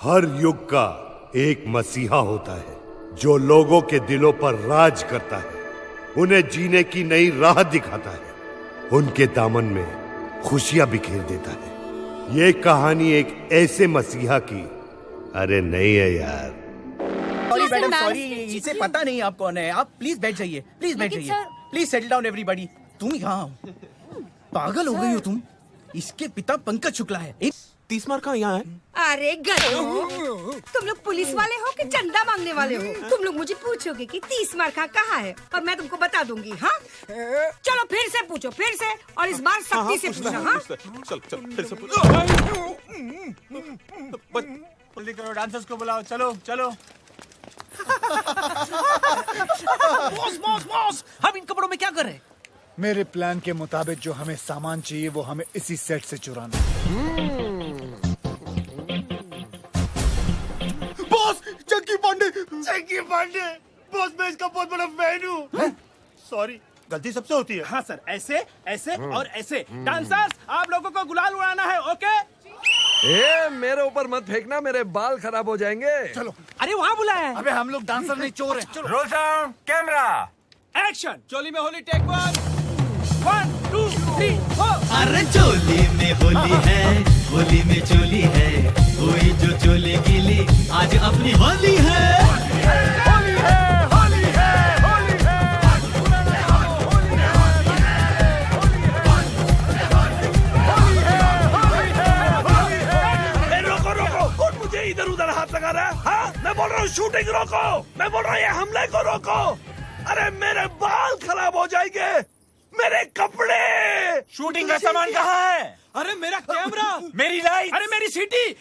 हर युग का एक मसीहा होता है जो लोगों के दिलों पर राज करता है, उन्हें जीने की नई राह दिखाता है, उनके दामन में खुशियां बिखेर देता है। ये कहानी एक ऐसे मसीहा की अरे नहीं है यार। सॉरी मैडम, सॉरी, इसे पता नहीं आप कौन है। आप प्लीज बैठ जाइए, प्लीज बैठ जाइए, प्लीज सेटल डाउन एवरीबॉडी। तुम यहाँ हो, पागल हो गई हो तुम। इसके पिता पंकज शुक्ला है। 30 मार्क कहाँ यहाँ है? अरे गधो, तुम लोग पुलिस वाले हो कि चंदा मांगने वाले हो? तुम लोग मुझे पूछोगे कि 30 मार्क कहाँ है और मैं तुमको बता दूंगी। हाँ, चलो फिर से पूछो, फिर से, और इस बार सख्ती से पूछना। हाँ, चल फिर से पूछ। जल्दी करो, डांसर्स को बुलाओ। चलो चलो। बॉस बॉस बॉस, हम इन कपड़ों में क्या कर रहे हैं? मेरे प्लान के मुताबिक जो हमें सामान चाहिए वो हमें इसी सेट से चुराना है। बॉस, चंकी पांडे। चंकी पांडे बॉस, मैं इसका बहुत बड़ा फैन हूँ। सॉरी, गलती सबसे होती है। हाँ सर, ऐसे ऐसे और ऐसे। डांसर्स, आप लोगों को गुलाल उड़ाना है, ओके? ए, मेरे ऊपर मत फेंकना, मेरे बाल खराब हो जाएंगे। चलो। अरे वहाँ बुलाया है। अबे हम लोग डांसर नहीं, चोर हैं। चलो। Roll sound, camera, action. चोली में होली, टेक 1 2 3 4। अरे चोली में होली है, होली में चोली है, कोई जो चोली गिली आज अपनी होली है। होली है, होली है, होली है। रोको रोको, कौन मुझे इधर उधर हाथ लगा रहा है? हाँ, मैं बोल रहा हूँ शूटिंग रोको, मैं बोल रहा हूँ ये हमले को रोको। अरे मेरे बाल खराब हो जाएंगे, मेरे कपड़े। शूटिंग का सामान कहाँ है? अरे मेरा कैमरा, मेरी लाइट, अरे मेरी सीटी।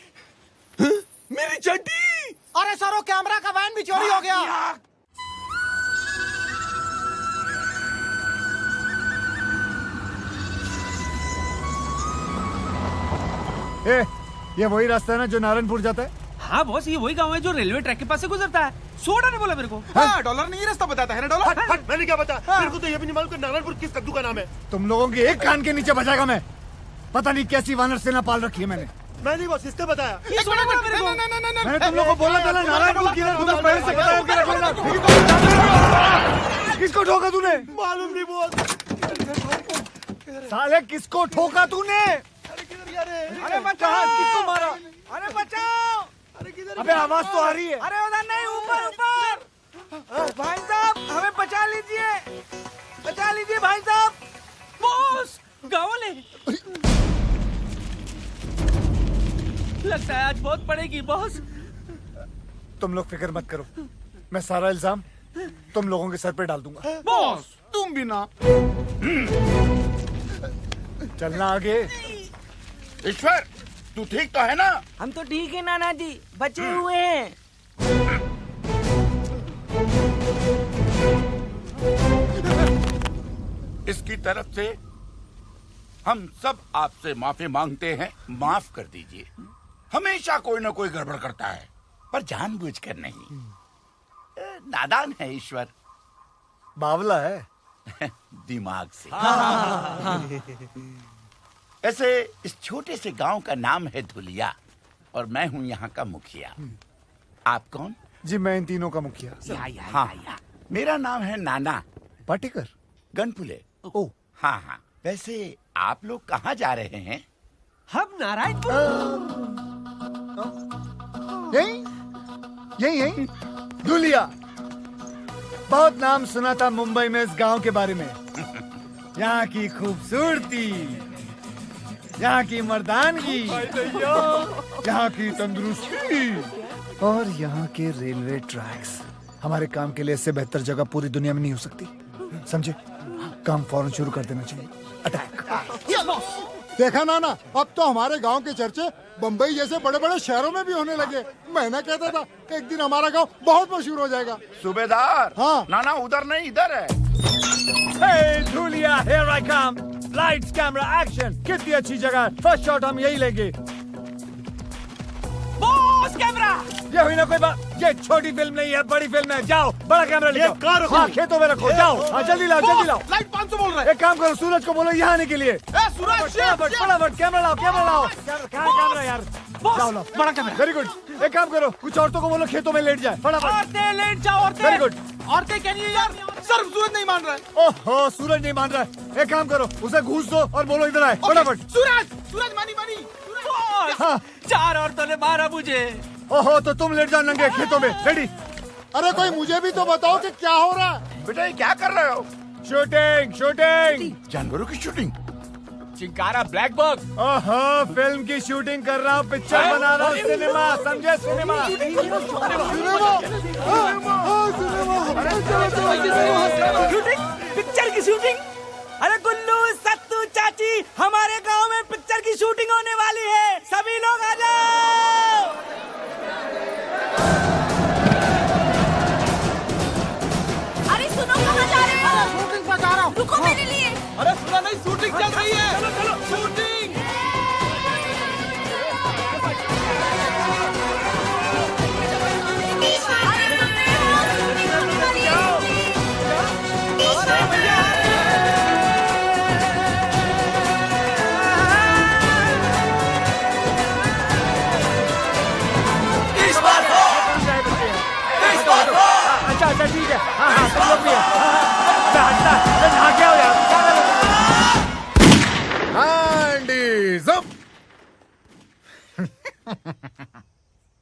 मेरी चड्डी। अरे सरो, कैमरा का वैन भी चोरी हो गया। ए, ये वही रास्ता है ना जो नारायणपुर जाता है? हाँ बॉस, ये वही गांव है जो रेलवे ट्रैक के पास से गुजरता है। सोडा ने बोला मेरे को। हाँ, डॉलर नहीं रास्ता बताता है ना। डॉलर हट, मैंने क्या बता? मेरे को तो ये भी नहीं मालूम कि नारायणपुर किस कद्दू का नाम है। तुम लोगों की एक कान के नीचे बजाएगा मैं। पता नहीं कैसी वानर सेना पाल रखी है मैंने। मैं नहीं बॉस, इसने बताया। ये सोडा बोला मेरे को। मैंने तुम लोगों को बोला था ना नारायणपुर किधर, तुम्हें पहले से बताया कि रखना। किसको ठोका तूने? मालूम नहीं बॉस। साले किसको ठोका तूने? अरे बचाओ, किसको मारा? अरे बचाओ। अबे आवाज तो आ रही है। अरे उधर नहीं, ऊपर ऊपर। भाई साहब, हमें बचा लीजिए, बचा लीजिए भाई साहब। बॉस, गाँव वाले। लगता है आज बहुत पड़ेगी बॉस। तुम लोग फिक्र मत करो, मैं सारा इल्जाम तुम लोगों के सर पे डाल दूंगा। बॉस, तुम भी ना। चलना आगे। ईश्वर, तू ठीक तो है ना? हम तो ठीक है नाना जी, बचे हुए हैं। इसकी तरफ से हम सब आपसे माफी मांगते हैं। माफ कर दीजिए। हमेशा कोई ना कोई गड़बड़ करता है, पर जानबूझकर नहीं। नादान है ईश्वर। बावला है। दिमाग से। ऐसे इस छोटे से गांव का नाम है धुलिया और मैं हूं यहाँ का मुखिया। आप कौन? जी मैं इन तीनों का मुखिया। हाँ, मेरा नाम है नाना पाटेकर। गनपुले। ओ, हाँ हाँ। वैसे आप लोग कहाँ जा रहे हैं? हम नारायणपुर। यही यही यही धुलिया। बहुत नाम सुना था मुंबई में इस गांव के बारे में। यहाँ की खूबसूरती, यहाँ की मर्दानगी, यहाँ की तंदुरुस्ती और यहाँ के रेलवे ट्रैक्स। हमारे काम के लिए इससे बेहतर जगह पूरी दुनिया में नहीं हो सकती। समझे? काम फौरन शुरू कर देना चाहिए। अटैक। देखा ना, अब तो हमारे गांव के चर्चे बम्बई जैसे बड़े बड़े शहरों में भी होने लगे। मैंने कहता था एक दिन हमारा गांव बहुत मशहूर हो जाएगा। सूबेदार। हाँ। नाना उधर नहीं, इधर है। Hey, Dhulia, here I come. Lights, camera, action. कितनी अच्छी जगह है। फर्स्ट शॉट हम यही लेंगे। Boss, camera. ये हुई ना कोई बात। ये छोटी फिल्म नहीं है, बड़ी फिल्म है। जाओ, बड़ा कैमरा लेके आओ। हाँ, खेतों में रखो। जाओ, हाँ, जल्दी लाओ, जल्दी लाओ। लाइट 500 बोल रहे हैं। एक काम करो, सूरज को बोलो यहाँ आने के लिए। सूरज, फटाफट कैमरा लाओ, कैमरा लाओ। कहाँ कैमरा यार? लाओ लाओ बड़ा कैमरा। Very good. एक काम करो, कुछ औरतों को बोलो खेतों में लेट जाए फटाफट। औरतें लेट जाओ, औरतें। Very good. औरतें क्या नहीं यार, सर सूरज नहीं मान रहा है। ओहो सूरज नहीं मान रहा है, एक काम करो उसे घूस दो और बोलो इधर आए फटाफट। सूरज मानी हाँ। 4 औरतों ने मारा मुझे। ओहो तो तुम लेट जाओ नंगे खेतों में। रेडी? अरे कोई मुझे भी तो बताओ कि क्या हो रहा है। बेटा ये क्या कर रहे हो? Shooting shooting. जानवरों की शूटिंग? Chinkara black bug. ओहो फिल्म की शूटिंग कर रहा हूँ, पिक्चर बना रहा हूँ, सिनेमा समझे, सिनेमा। सिनेमा। हाँ, सिनेमा। शूटिंग, पिक्चर की शूटिंग। अरे गुल्लू, सत्तू, चाची, हमारे गांव में पिक्चर की शूटिंग होने वाली है, सभी लोग आ जाओ। अरे सुनो, कहाँ जा रहे हो? शूटिंग पर जा रहा हूँ। रुको मेरे लिए। अरे सुना नहीं, शूटिंग चल रही है। चलो चलो, शूटिंग। अच्छा ठीक है। हाँ हाँ तुम लोग भी है। हाँ क्या हो यार?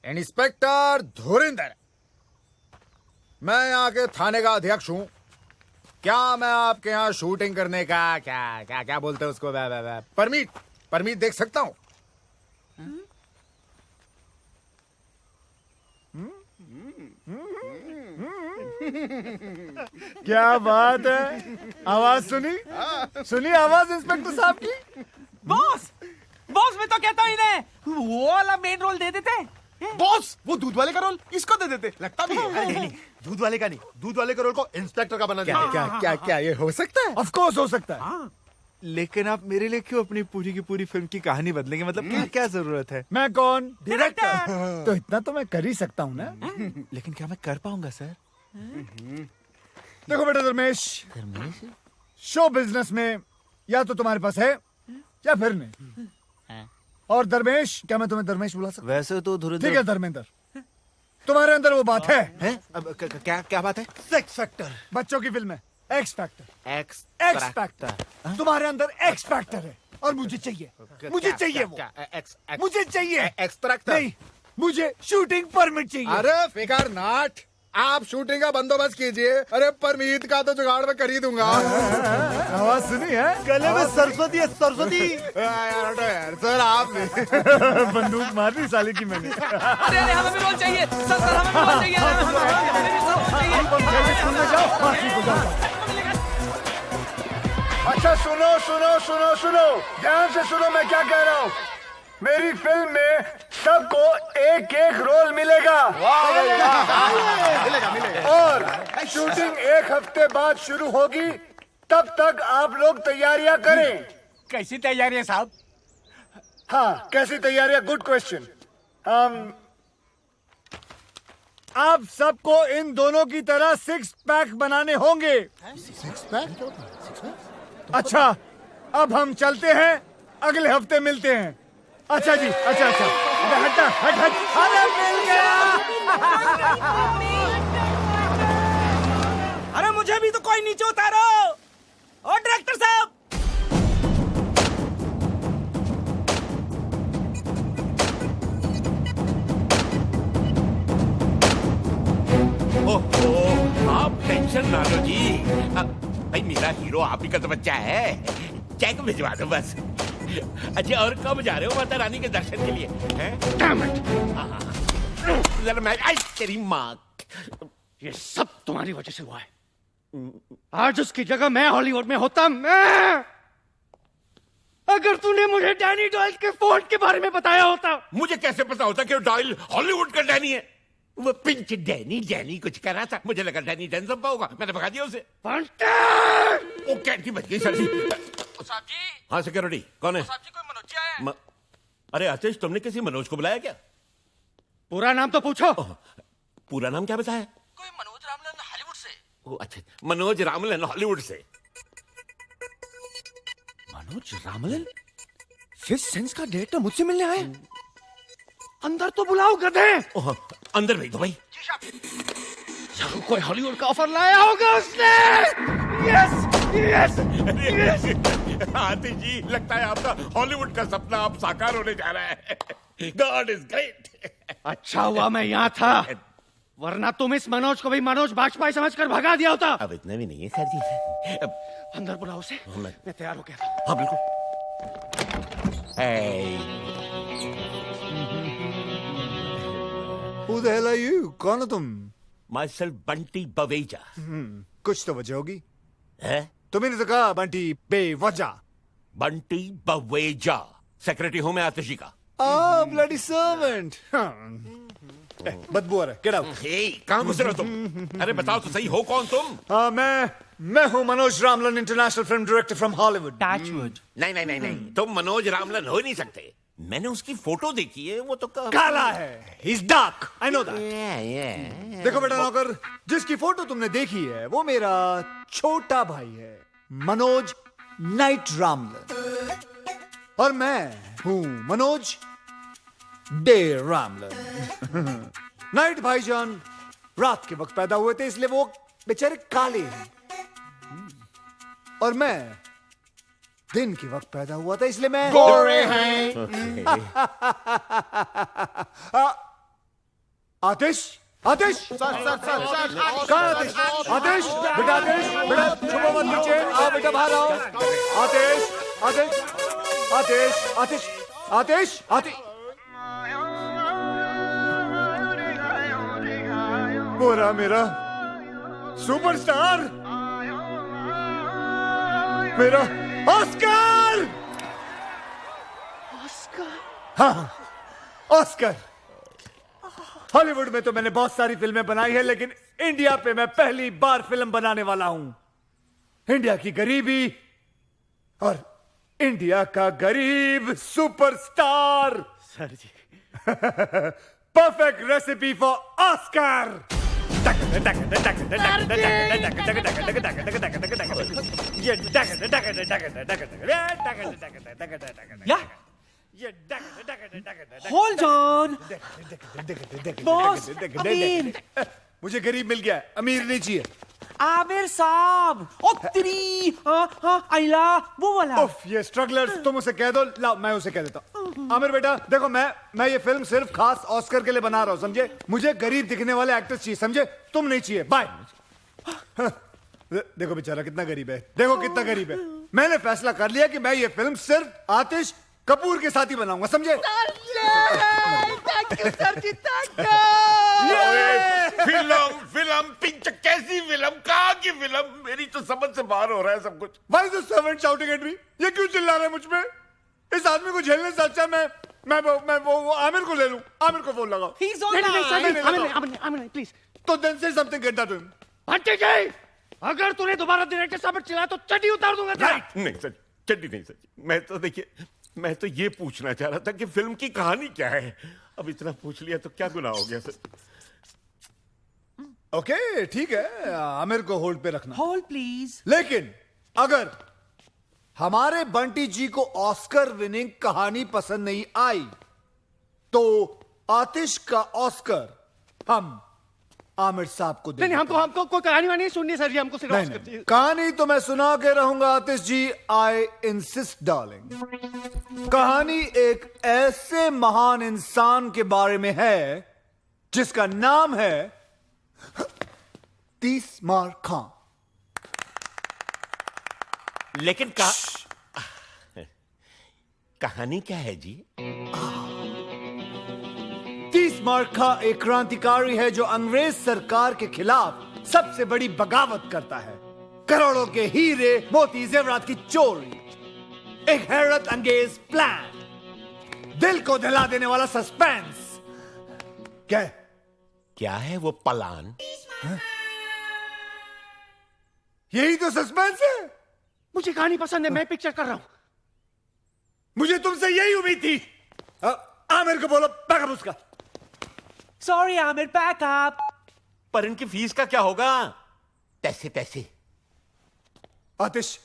इंस्पेक्टर धुरिंदर, मैं यहाँ के थाने का अध्यक्ष हूँ। क्या मैं आपके यहाँ शूटिंग करने का क्या क्या क्या बोलते हैं उसको परमिट देख सकता हूँ? क्या बात है, आवाज सुनी आवाज इंस्पेक्टर साहब की। बॉस मैं तो कहता ही नहीं, वो वाला मेन रोल दे देते। बॉस वो दूध वाले का रोल इसको दे देते, लगता भी है। नहीं, दूध वाले का नहीं, दूध वाले का रोल को इंस्पेक्टर का बना क्या दिया। क्या क्या क्या ये हो सकता है? ऑफ कोर्स हो सकता है। लेकिन आप मेरे लिए क्यों अपनी पूरी की पूरी फिल्म की कहानी बदलेंगे? मतलब क्या क्या जरूरत है? मैं कौन? डायरेक्टर। तो इतना तो मैं कर ही सकता हूँ ना। लेकिन क्या मैं कर पाऊंगा सर? देखो बेटा धर्मेश, शो बिजनेस में या तो तुम्हारे पास है या फिर नहीं। और धर्मेश, क्या मैं तुम्हें धर्मेश बुला सकता? वैसे तो ठीक है धर्मेंद्र, तुम्हारे अंदर वो बात है। अब क्या क्या बात है? Sex factor. बच्चों की फिल्म है एक्स फैक्टर। X factor. तुम्हारे अंदर एक्स फैक्टर है और मुझे चाहिए वो। मुझे चाहिए एक्सट्रैक्टर नहीं, मुझे शूटिंग परमिट चाहिए। अरे फिकर नाट, आप शूटिंग का बंदोबस्त कीजिए। अरे परमीत का तो जुगाड़ में कर ही दूंगा। आवाज सुनी है? गले में सरस्वती है, सरस्वती। यार सर आप बंदूक मार दी साले की मैंने। अरे हमें भी रोल चाहिए सर, हमें भी रोल चाहिए। अच्छा सुनो, ध्यान से सुनो मैं क्या कह रहा हूँ। मेरी फिल्म में सबको एक एक रोल मिलेगा। और शूटिंग 1 हफ्ते बाद शुरू होगी, तब तक आप लोग तैयारियां करें। कैसी तैयारी है साहब? हाँ कैसी तैयारियां, गुड क्वेश्चन। आप सबको इन दोनों की तरह 6 पैक बनाने होंगे। 6 पैक? अच्छा अब हम चलते हैं, अगले हफ्ते मिलते हैं। अच्छा जी, अच्छा हट। अरे मिल गया। अरे मुझे भी तो कोई नीचे उतारो। और डायरेक्टर साहब, ओहो आप टेंशन ना लो जी। भाई मेरा हीरो आप ही का तो बच्चा है, चेक भिजवा दो बस। अच्छा और कब जा रहे हो माता रानी के दर्शन के लिए? जरा मैं तेरी माँ, ये सब तुम्हारी वजह से हुआ है। आज उसकी जगह मैं हॉलीवुड में होता। मैं अगर तूने मुझे डैनी डॉयल के फोन के बारे में बताया होता। मुझे कैसे पता होता कि डॉयल हॉलीवुड का डैनी है? वो पिंच डैनी कुछ कर रहा था, मुझे लगा डैनी डेंजम्पा होगा, मैंने भगा दिया उसे। वो कैंटी बच गई सर जी। हाँ सिक्योरिटी कौन है? कोई मनोज आया? अरे आशीष, तुमने किसी मनोज को बुलाया क्या? पूरा नाम तो पूछो। पूरा नाम क्या बताया? कोई मनोज रामलन हॉलीवुड से। ओ अच्छा, मनोज रामलन हॉलीवुड से। मनोज रामलन 5th सेंस का डायरेक्टर मुझसे मिलने आए? अंदर तो बुलाओ गधे। अंदर भेज दो भाई। जरूर कोई हॉलीवुड का ऑफर लाया होगा उसने। Yes yes yes. Atish ji, लगता है आपका हॉलीवुड का सपना अब साकार होने जा रहा है। God is great. अच्छा हुआ मैं यहाँ था, वरना तुम इस मनोज को भी मनोज बाजपेयी समझकर भगा दिया होता। अब इतना भी नहीं है सर जी। अंदर बुलाओ उसे। मैं तैयार हो गया था। हाँ बिल्कुल। Who the hell are you? कौन हो तुम? माइसेल्फ बंटी बवेजा। कुछ तो वजह होगी। है? तुम्ही ने तो कहा बंटी बेवजह। बंटी बवेजा, सेक्रेटरी हूं मैं आतिश जी का। Bloody servant. बदबू आ रहा है, गेट आउट। कहाँ घुस रहे हो तुम? अरे बताओ तो सही, हो कौन तुम? मैं हूँ Manoj Ramlan, international film director from Hollywood. नहीं नहीं नहीं नहीं, तुम मनोज रामलन हो ही नहीं सकते। मैंने उसकी फोटो देखी है, वो तो काला है। He's dark. I know that. देखो बेटा नौकर, जिसकी फोटो तुमने देखी है वो मेरा छोटा भाई है, मनोज नाइट रामलन, और मैं हूँ मनोज डे रामलन। नाइट भाईजान रात के वक्त पैदा हुए थे, इसलिए वो बेचारे काले हैं, और मैं दिन के वक्त पैदा हुआ था, इसलिए मैं गोरे हैं। आतिश, आतिश, कहाँ आतिश? आतिश, बेटा आतिश, बेटा छुपो मत नीचे, आओ बेटा बाहर आओ। आतिश, आतिश, आतिश, आतिश, आतिश, आतिश। वो रहा मेरा सुपरस्टार, मेरा ऑस्कर। ऑस्कर? हाँ, ऑस्कर। हॉलीवुड में तो मैंने बहुत सारी फिल्में बनाई है, लेकिन इंडिया पे मैं पहली बार फिल्म बनाने वाला हूं। इंडिया की गरीबी और इंडिया का गरीब superstar. Sir ji. Perfect recipe for Oscar. Hold on. Boss, अमीर। मुझे गरीब मिल गया, अमीर नहीं चाहिए। आमिर साहब, ओ तेरी, आइला, वो वाला। उफ, ये स्ट्रगलर्स, तुम उसे कह दो। लाओ, मैं उसे कह देता हूँ। आमिर बेटा, देखो मैं ये फिल्म सिर्फ खास ऑस्कर के लिए बना रहा हूँ, समझे? मुझे गरीब दिखने वाले एक्टर्स चाहिए, समझे? तुम नहीं चाहिए। बाय। देखो बेचारा कितना गरीब है, देखो कितना गरीब है। मैंने फैसला कर लिया कि मैं ये फिल्म सिर्फ आतिश कपूर के साथ ही बनाऊंगा, समझे? Thank you sir ji, thank film picture, कैसी फिल्म, कहाँ की फिल्म? मेरी तो समझ से बाहर हो रहा है सब कुछ। Why is the servant shouting at me? ये क्यों चिल्ला रहा है मुझ पे? इस आदमी को झेलने से अच्छा मैं वो आमिर को ले लूं। आमिर को फोन लगाओ। He's on line. Aamir, please. तो then say something, get that to him. Bunty ji, अगर तूने दोबारा डायरेक्टर साहब पर चिल्लाया तो चड्डी उतार दूंगा तेरा। नहीं सर, चड्डी नहीं सर। मैं तो देखिए, मैं तो ये पूछना चाह रहा था कि फिल्म की कहानी क्या है। अब इतना पूछ लिया तो क्या गुनाह हो गया सर? ओके, ठीक है, आमिर को होल्ड पे रखना। Hold please. लेकिन अगर हमारे बंटी जी को ऑस्कर विनिंग कहानी पसंद नहीं आई तो आतिश का ऑस्कर हम आमिर साहब को नहीं, हमको कोई कहानी वानी सुननी सर जी, हमको सिर्फ ऑस्कर चाहिए। कहानी तो मैं सुना के रहूंगा आतिश जी, आई इंसिस्ट डार्लिंग। कहानी एक ऐसे महान इंसान के बारे में है जिसका नाम है तीसमार खां। लेकिन कहानी क्या है जी? तीसमार खां एक क्रांतिकारी है जो अंग्रेज सरकार के खिलाफ सबसे बड़ी बगावत करता है। करोड़ों के हीरे, मोती, जेवरात की चोरी, एक हैरत अंगेज प्लान, दिल को दहला देने वाला सस्पेंस। क्या है वो प्लान? यही तो सस्पेंस है। मुझे कहानी पसंद है, मैं पिक्चर कर रहा हूं। मुझे तुमसे यही उम्मीद थी। आमिर को बोलो बैकअप उसका। Sorry Aamir, backup. पर इनकी फीस का क्या होगा? पैसे। आतिश,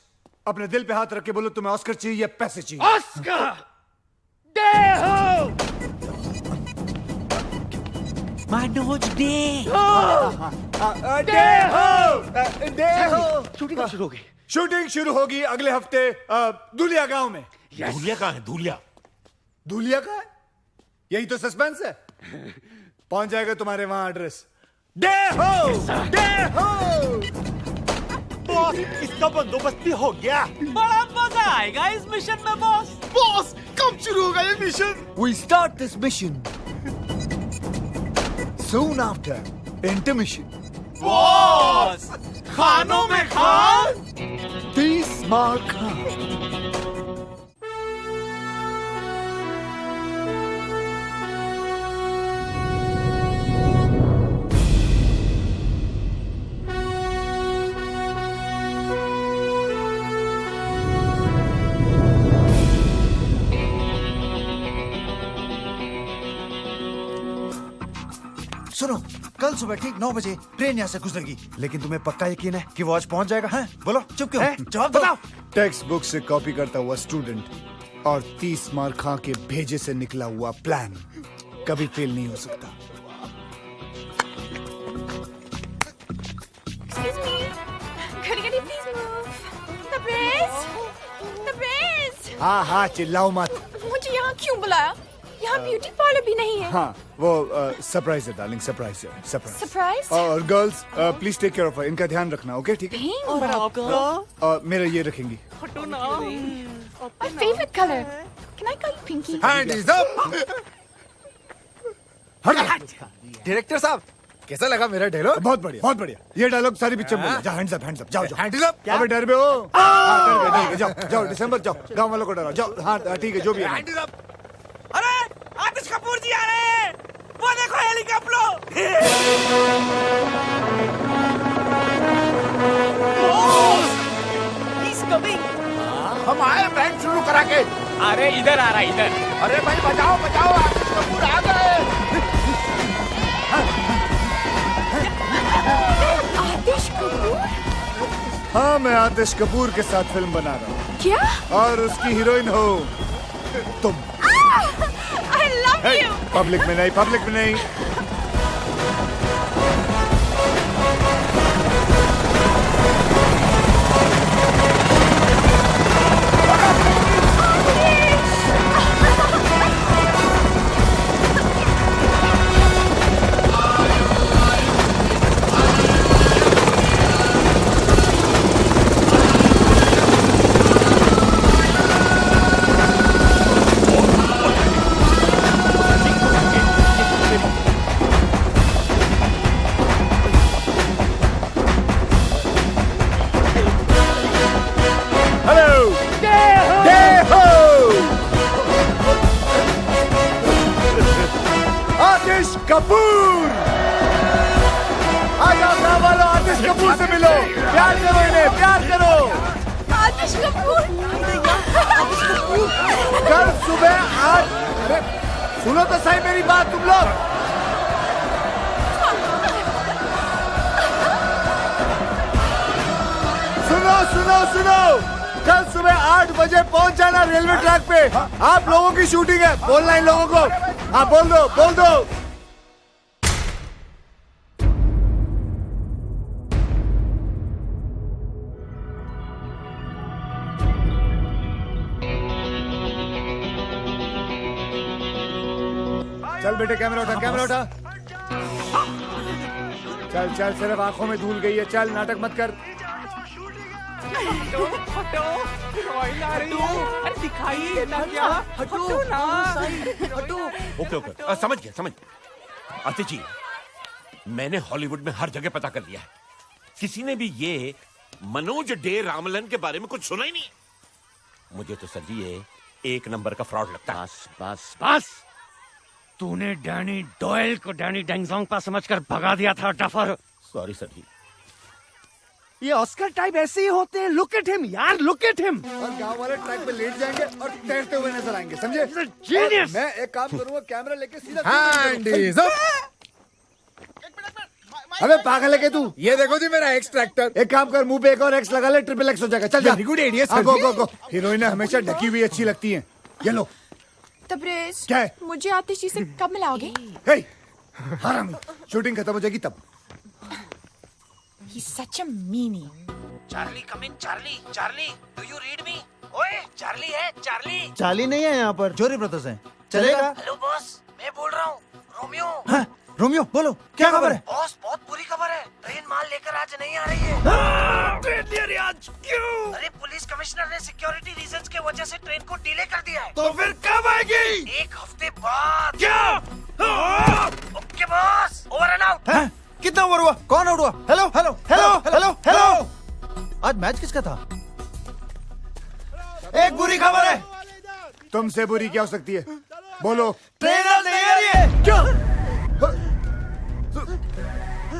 अपने दिल पे हाथ रख के बोलो तुम्हें ऑस्कर चाहिए या पैसे चाहिए? ऑस्कर दे हो। मनोज डे। शूटिंग कब शुरू होगी? शूटिंग शुरू होगी अगले हफ्ते दुलिया गांव में। धूलिया कहाँ है? धूलिया दुलिया का है, यही तो सस्पेंस है। पहुंच जाएगा तुम्हारे वहां एड्रेस। डे हो बॉस, इसका बंदोबस्ती हो गया। बड़ा मजा आएगा इस मिशन में बॉस। बॉस कब शुरू होगा ये mission? We start this mission soon after intermission. Boss खानों में खान। 30 मार खान। सुनो, कल सुबह ठीक 9 बजे ट्रेन यहाँ से गुजरेगी, लेकिन तुम्हें पक्का यकीन है कि वो आज पहुँच जाएगा? हैं? बोलो, चुप क्यों? जवाब बताओ। टेक्स्ट बुक से कॉपी करता हुआ स्टूडेंट और 30 मार खां के भेजे से निकला हुआ प्लान कभी फेल नहीं हो सकता। हाँ हाँ चिल्लाओ मत। मुझे यहाँ क्यों बुलाया? यहाँ ब्यूटी पार्लर भी नहीं है। हाँ वो सरप्राइज है डार्लिंग, सरप्राइज है, सरप्राइज। सरप्राइज? और girls please take care of her, इनका ध्यान रखना, ओके? ठीक है। और आपका? मेरा ये रखेंगी। My favorite color. Can I call you Pinky? Hand is up. Director साहब कैसा लगा मेरा डायलॉग? बहुत बढ़िया, बहुत बढ़िया। ये डायलॉग सारी पिक्चर में बोला। जाओ, हैंड्स अप, हैंड्स अप, जाओ जाओ। Hand is up. अबे डर बे हो? हाँ, डर गए, जाओ जाओ, दिसंबर जाओ, गांव वालों को डराओ, जाओ। हाँ ठीक है, जो भी है। Hand is up. अरे आतिश कपूर जी आ रहे हैं, वो देखो हेलीकॉप्टर। He's coming. हम आए बैंड शुरू करा के। अरे इधर आ रहा है, इधर। अरे भाई बचाओ बचाओ, आतिश कपूर आ गए। आतिश कपूर? हाँ मैं आतिश कपूर के साथ फिल्म बना रहा हूँ। क्या? और उसकी हीरोइन हो तुम। I love you. पब्लिक में नहीं, पब्लिक में नहीं। कपूर आ जाओ, गाँव वालों, आतिश कपूर से मिलो, प्यार करो इन्हें, प्यार करो। आतिश कपूर? कल सुबह 8। अरे सुनो तो सही मेरी बात तुम लोग। सुनो सुनो सुनो, कल सुबह 8 बजे पहुंच जाना रेलवे ट्रैक पे। आप लोगों की शूटिंग है, बोलना इन लोगों को। हाँ बोल दो, बोल दो। चल बेटे, कैमरा उठा, कैमरा उठा। चल चल, सिर्फ आंखों में धूल गई है, चल नाटक मत कर। अरे दिखाइए ना, क्या हटो ना, हटो। ओके ओके, समझ गया। आतिश जी, मैंने हॉलीवुड में हर जगह पता कर लिया है, किसी ने भी ये मनोज डे रामलन के बारे में कुछ सुना ही नहीं। मुझे तो सर जी ये एक नंबर का फ्रॉड लगता है। बस बस बस, तूने डैनी डॉयल को डैनी डेंगजोंग समझकर भगा दिया था डफर। सॉरी सर जी। ये ऑस्कर टाइप ऐसे ही होते हैं। लुक एट हिम यार, लुक एट हिम। और गांव वाले ट्रैक पे लेट जाएंगे और तैरते हुए नजर आएंगे, समझे? जीनियस। मैं एक काम करूंगा, कैमरा लेके सीधा। Hand is up. अबे पागल है क्या तू? ये देखो जी मेरा एक्स ट्रैक्टर। एक काम कर, मुंह पे एक और एक्स लगा ले, ट्रिपल एक्स हो जाएगा। चल जा। Good idea sir. Go go go. Heroine हमेशा ढकी हुई अच्छी लगती है। ये लो। तबरेज, क्या है? मुझे आतिश जी से कब मिलाओगे? हे, हरामी, शूटिंग खत्म हो जाएगी तब। He's such a meanie. Charlie come in, Charlie, Charlie, do you read me? ओए, चार्ली है, चार्ली। चार्ली नहीं है यहाँ पर, जोरी ब्रदर्स हैं। चलेगा? हेलो बॉस, मैं बोल रहा हूँ, रोमियो। हाँ, रोमियो बोलो, क्या खबर है? बॉस, बहुत बुरी खबर है। ट्रेन माल लेकर आज नहीं आ रही है। ट्रेन नहीं आ रही आज, क्यों? अरे पुलिस कमिश्नर ने सिक्योरिटी रीजंस के वजह से ट्रेन को डिले कर दिया है। तो फिर कब आएगी? 1 हफ्ते बाद। क्या? Okay boss, over and out. हैं? कितना ओवर हुआ? कौन आउट हुआ? Hello hello hello hello hello. आज मैच किसका था? एक बुरी खबर है। तुमसे बुरी क्या हो सकती है? बोलो। ट्रेन आज नहीं आ रही है। क्या?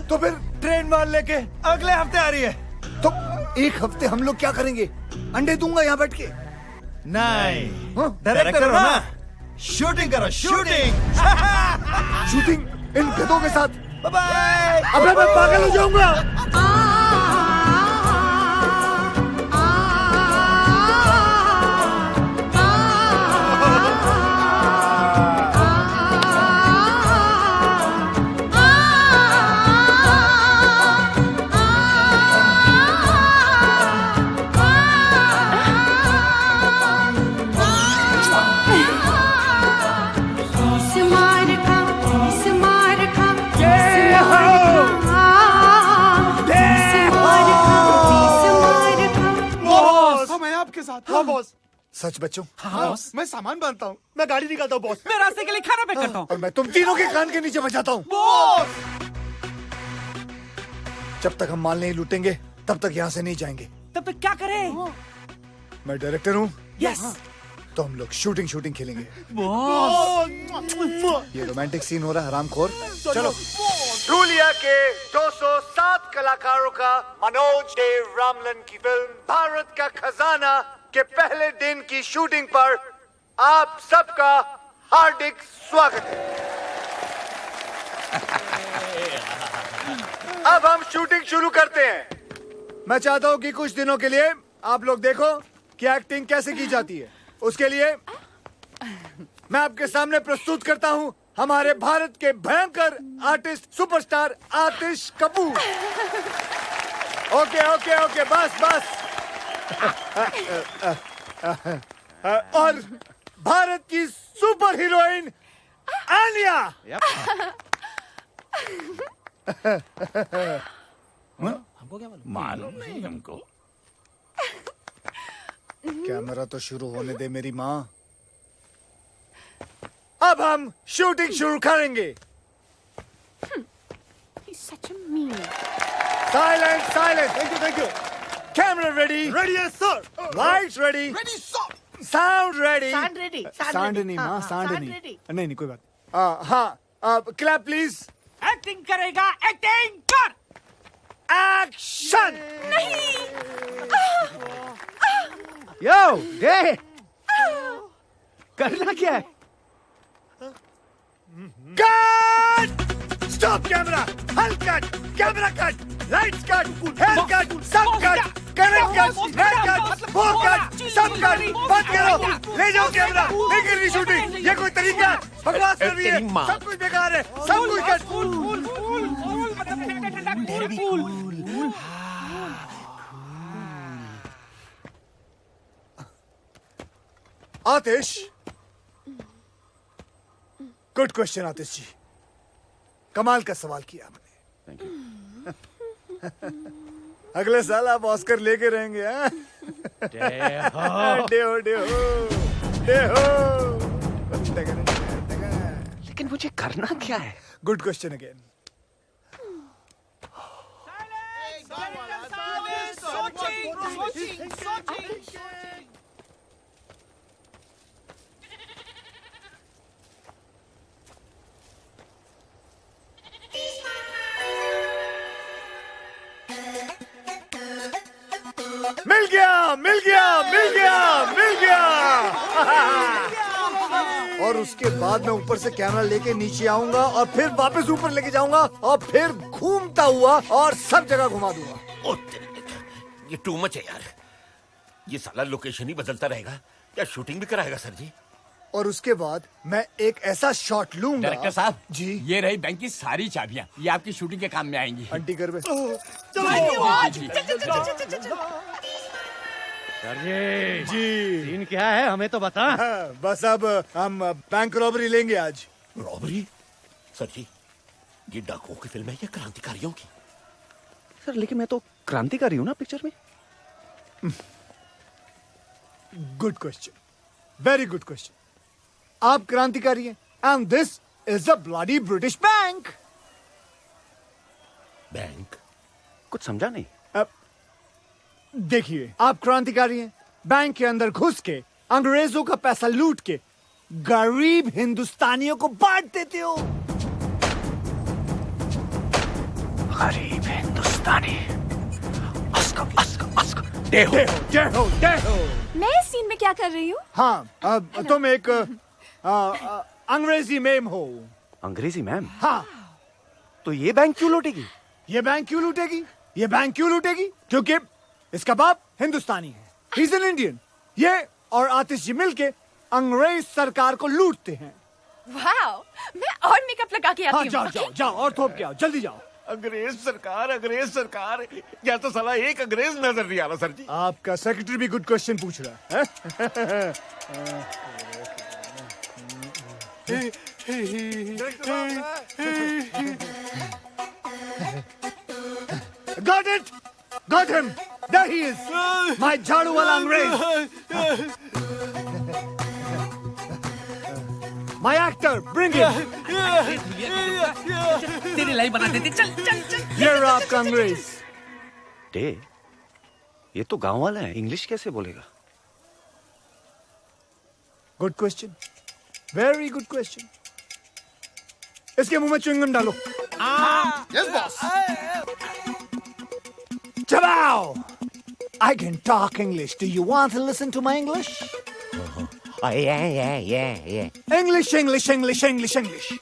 तो फिर ट्रेन माल लेके अगले हफ्ते आ रही है। तो 1 हफ्ते हम लोग क्या करेंगे? अंडे दूंगा यहाँ बैठ के। नहीं, हाँ? डायरेक्टर हो ना, शूटिंग करो, शूटिंग। शूटिंग इन गधों के साथ? Bye bye. अबे मैं पागल हो जाऊंगा। हाँ बॉस। सच बच्चों? हाँ बॉस, मैं सामान बांधता हूँ, मैं गाड़ी निकालता हूँ बॉस, मैं रास्ते के लिए खाना पैक करता हूँ। और मैं तुम तीनों के कान के नीचे बजाता हूँ। बॉस। जब तक हम माल नहीं लूटेंगे तब तक यहाँ से नहीं जाएंगे। तब तक क्या करें? मैं डायरेक्टर हूँ। यस। तो हम लोग शूटिंग खेलेंगे। बॉस। ये रोमांटिक सीन हो रहा है, हरामखोर। चलो। धूलिया के 207 कलाकारों का मनोज देव रामलन की फिल्म भारत का खजाना के पहले दिन की शूटिंग पर आप सबका हार्दिक स्वागत है। अब हम शूटिंग शुरू करते हैं। मैं चाहता हूं कि कुछ दिनों के लिए आप लोग देखो कि एक्टिंग कैसे की जाती है। उसके लिए मैं आपके सामने प्रस्तुत करता हूं हमारे भारत के भयंकर आर्टिस्ट सुपरस्टार आतिश कपूर। ओके ओके ओके, बस बस। और भारत की सुपर हीरोइन आलिया। हमको क्या मालूम नहीं हमको। कैमरा तो शुरू होने दे मेरी माँ। अब हम शूटिंग शुरू करेंगे। He's such a meanie. Silence, silence. Thank you. Camera ready. Ready yes sir. Lights ready. Ready sir. Sound ready. Sound ready. Sound नहीं माँ, sound sound नहीं। ready. नहीं कोई बात। हाँ, clap please. एक्टिंग करेगा, एक्टिंग कर। Action. यो, ये करना क्या है? Cut. Stop camera. Hull cut. Camera cut. Lights cut. Hair cut. Sub cut. Current cut. Hair cut. Bow cut. Sub cut. बंद करो। ले जाओ कैमरा। नहीं करनी शूटिंग। ये कोई तरीका है? बकवास कर रही है। सब कुछ बेकार है। सब कुछ कट। आतिश, गुड क्वेश्चन आतिश जी। कमाल का सवाल किया आपने। अगले साल आप ऑस्कर लेके रहेंगे। लेकिन मुझे करना क्या है? Good question again. मिल गया, मिल गया, मिल गया, मिल गया। और उसके बाद मैं ऊपर से कैमरा लेके नीचे आऊंगा और फिर वापस ऊपर लेके जाऊंगा और फिर घूमता हुआ और सब जगह घुमा दूंगा। ओ ये टू मच है यार। ये साला लोकेशन ही बदलता रहेगा या शूटिंग भी कराएगा सर जी? और उसके बाद मैं एक ऐसा शॉट लूंगा। डायरेक्टर साहब जी, ये रही बैंक की सारी चाबियां, ये आपकी शूटिंग के काम में आएंगी। आंटी कर अरे जी सीन क्या है हमें तो बता। हाँ, बस अब हम बैंक रॉबरी लेंगे आज। रॉबरी? सर जी, ये डाकुओं की फिल्म है या क्रांतिकारियों की? सर लेकिन मैं तो क्रांतिकारी हूँ ना पिक्चर में। Good question, very good question. आप क्रांतिकारी हैं and this is a bloody British bank. Bank? कुछ समझा नहीं। देखिए, आप क्रांतिकारी हैं, बैंक के अंदर घुस के अंग्रेजों का पैसा लूट के गरीब हिंदुस्तानियों को बांट देते हो। गरीब हिंदुस्तानी। मैं इस सीन में क्या कर रही हूँ? हाँ, तुम एक अंग्रेजी मैम हो। अंग्रेजी मैम? हाँ। तो ये बैंक क्यों लूटेगी? ये बैंक क्यों लूटेगी? ये बैंक क्यों लूटेगी? क्योंकि इसका बाप हिंदुस्तानी है, ही इज एन इंडियन। ये और आतिश जी मिलके अंग्रेज सरकार को लूटते हैं। वाओ, मैं और मेकअप लगा के आती हूँ। जाओ जाओ जाओ और थोप के आओ, जल्दी जाओ। अंग्रेज सरकार, या तो साला एक अंग्रेज नजर नहीं आ रहा सर जी। आपका सेक्रेटरी भी गुड क्वेश्चन पूछ रहा है। Got it! Got him! There he is! My झाड़ू वाला अंग्रेज! My actor, bring him! तेरी लाइफ बना देते, चल चल चल। ये रहा आपका अंग्रेज। डे, ये तो गांव वाला है, इंग्लिश कैसे बोलेगा? Good question, very good question. इसके मुंह में च्युइंगम डालो। Yes boss. चबाओ! I can talk English. Do you want to listen to my English? Yeah. English, English, English, English, English.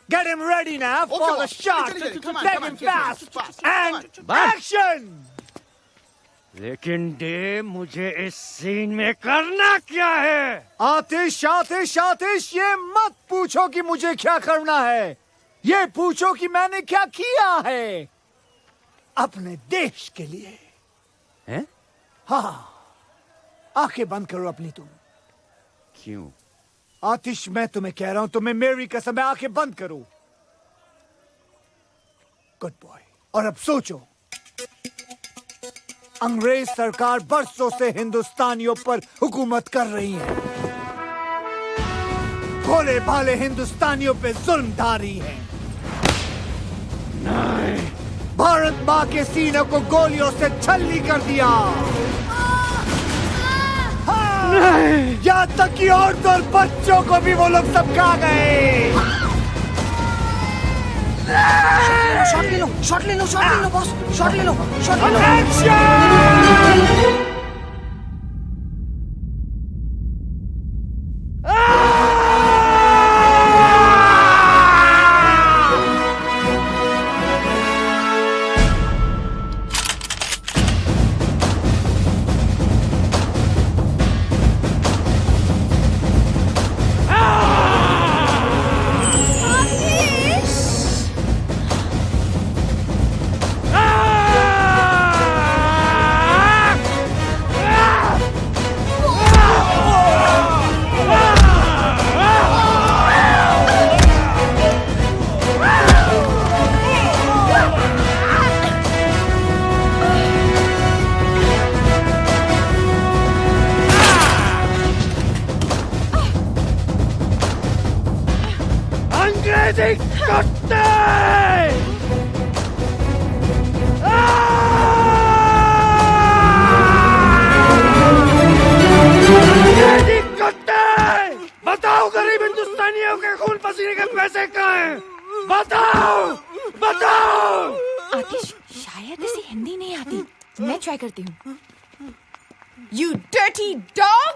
Get him ready now for the shot. Let him fast and action. लेकिन day, मुझे इस scene में करना क्या है? आतिश, आतिश, आतिश, ये मत पूछो कि मुझे क्या करना है, ये पूछो कि मैंने क्या किया है अपने देश के लिए। हैं? हाँ, आंखें बंद करो अपनी तुम। क्यों? आतिश, मैं तुम्हें कह रहा हूं, तुम्हें मेरी कसम है, आंखें बंद करो। Good boy. और अब सोचो, अंग्रेज सरकार बरसों से हिंदुस्तानियों पर हुकूमत कर रही है, भोले भाले हिंदुस्तानियों पे जुल्म ढा रही है। भारत माँ के सीने को गोलियों से छल्ली कर दिया। यहाँ तक कि औरतों और बच्चों को भी वो लोग सब खा गए। शॉट ले लो, शॉट ले लो, शॉट ले लो बॉस, शॉट ले लो, शॉट ले लो। बताओ, गरीब हिंदुस्तानियों के खून पसीने के पैसे कहाँ हैं? बताओ, बताओ। आतिश, शायद इसे हिंदी नहीं आती, मैं ट्राई करती हूँ। You dirty dog!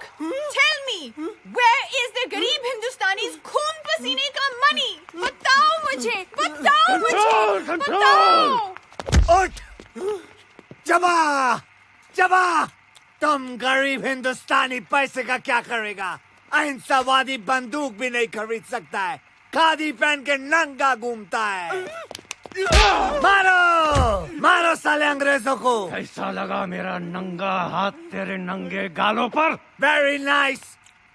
Tell me, where is the गरीब हिंदुस्तानी's खून पसीने का money? बताओ मुझे, बताओ मुझे, बताओ। उठ! जबा! जबा! तुम गरीब हिंदुस्तानी पैसे का क्या करेगा? अहिंसावादी बंदूक भी नहीं खरीद सकता है, खादी पहन के नंगा घूमता है। मारो मारो साले अंग्रेजों को। कैसा लगा मेरा नंगा हाथ तेरे नंगे गालों पर? Very nice.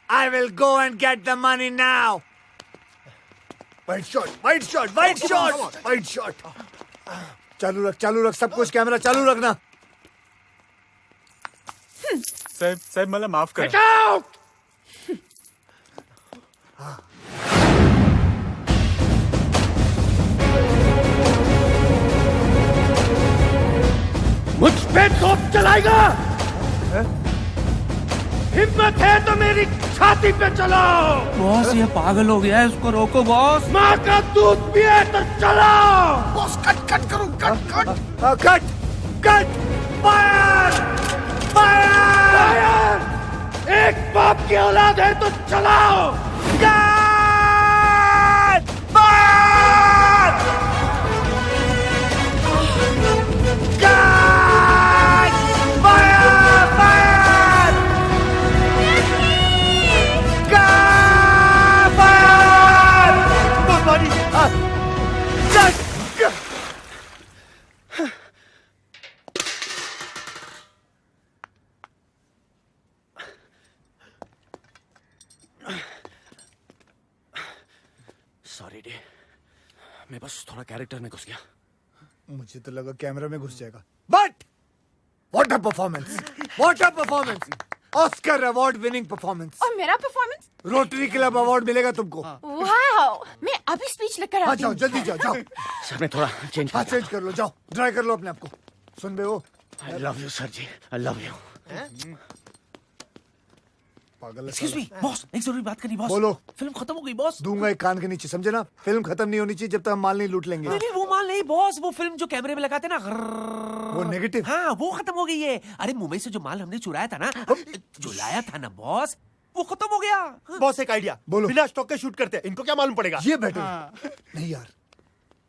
I will go and get the money now. White shot, white shot, white shot, white shot. चालू रख सब कुछ, कैमरा चालू रखना। साहब मला माफ कर। मुझ पे तोप चलाएगा? हिम्मत है तो मेरी छाती पे चलाओ। बॉस ये पागल हो गया है, उसको रोको बॉस। माँ का दूध पिए तो चलाओ। बॉस कट करो, कट। Cut fire fire. एक बाप की औलाद है तो चलाओ। Cut fire. Cut fire fire. Cut fire. बहुत बड़ी। कट। सॉरी डे, मैं बस थोड़ा कैरेक्टर में घुस गया। मुझे तो लगा कैमरा में घुस जाएगा। But what a performance, what a performance. Oscar award winning performance. और मेरा परफॉर्मेंस? रोटरी क्लब अवार्ड मिलेगा तुमको। वाओ, मैं अभी स्पीच लेकर हाँ आती जाओ हूँ। जल्दी जाओ। सर मैं थोड़ा चेंज हाँ चेंज कर लो, जाओ ड्राई कर लो अपने आप को। सुन बे वो I love you sir ji, I love you. पागल। एक्सक्यूज मी बॉस, एक जरूरी बात करनी बॉस। बोलो। फिल्म खत्म हो गई बॉस। दूंगा एक कान के नीचे, समझे ना? फिल्म खत्म नहीं होनी चाहिए जब तक हम माल नहीं लूट लेंगे। नहीं वो माल नहीं बॉस, वो फिल्म जो कैमरे में लगाते ना, वो नेगेटिव। हाँ वो खत्म हो गई है। अरे मुंबई से जो माल हमने चुराया था ना, जो लाया था ना बॉस, वो खत्म हो गया। बॉस एक आइडिया, बोलो। बिना स्टॉक के शूट करते हैं, इनको क्या मालूम पड़ेगा? ये बेटर नहीं यार।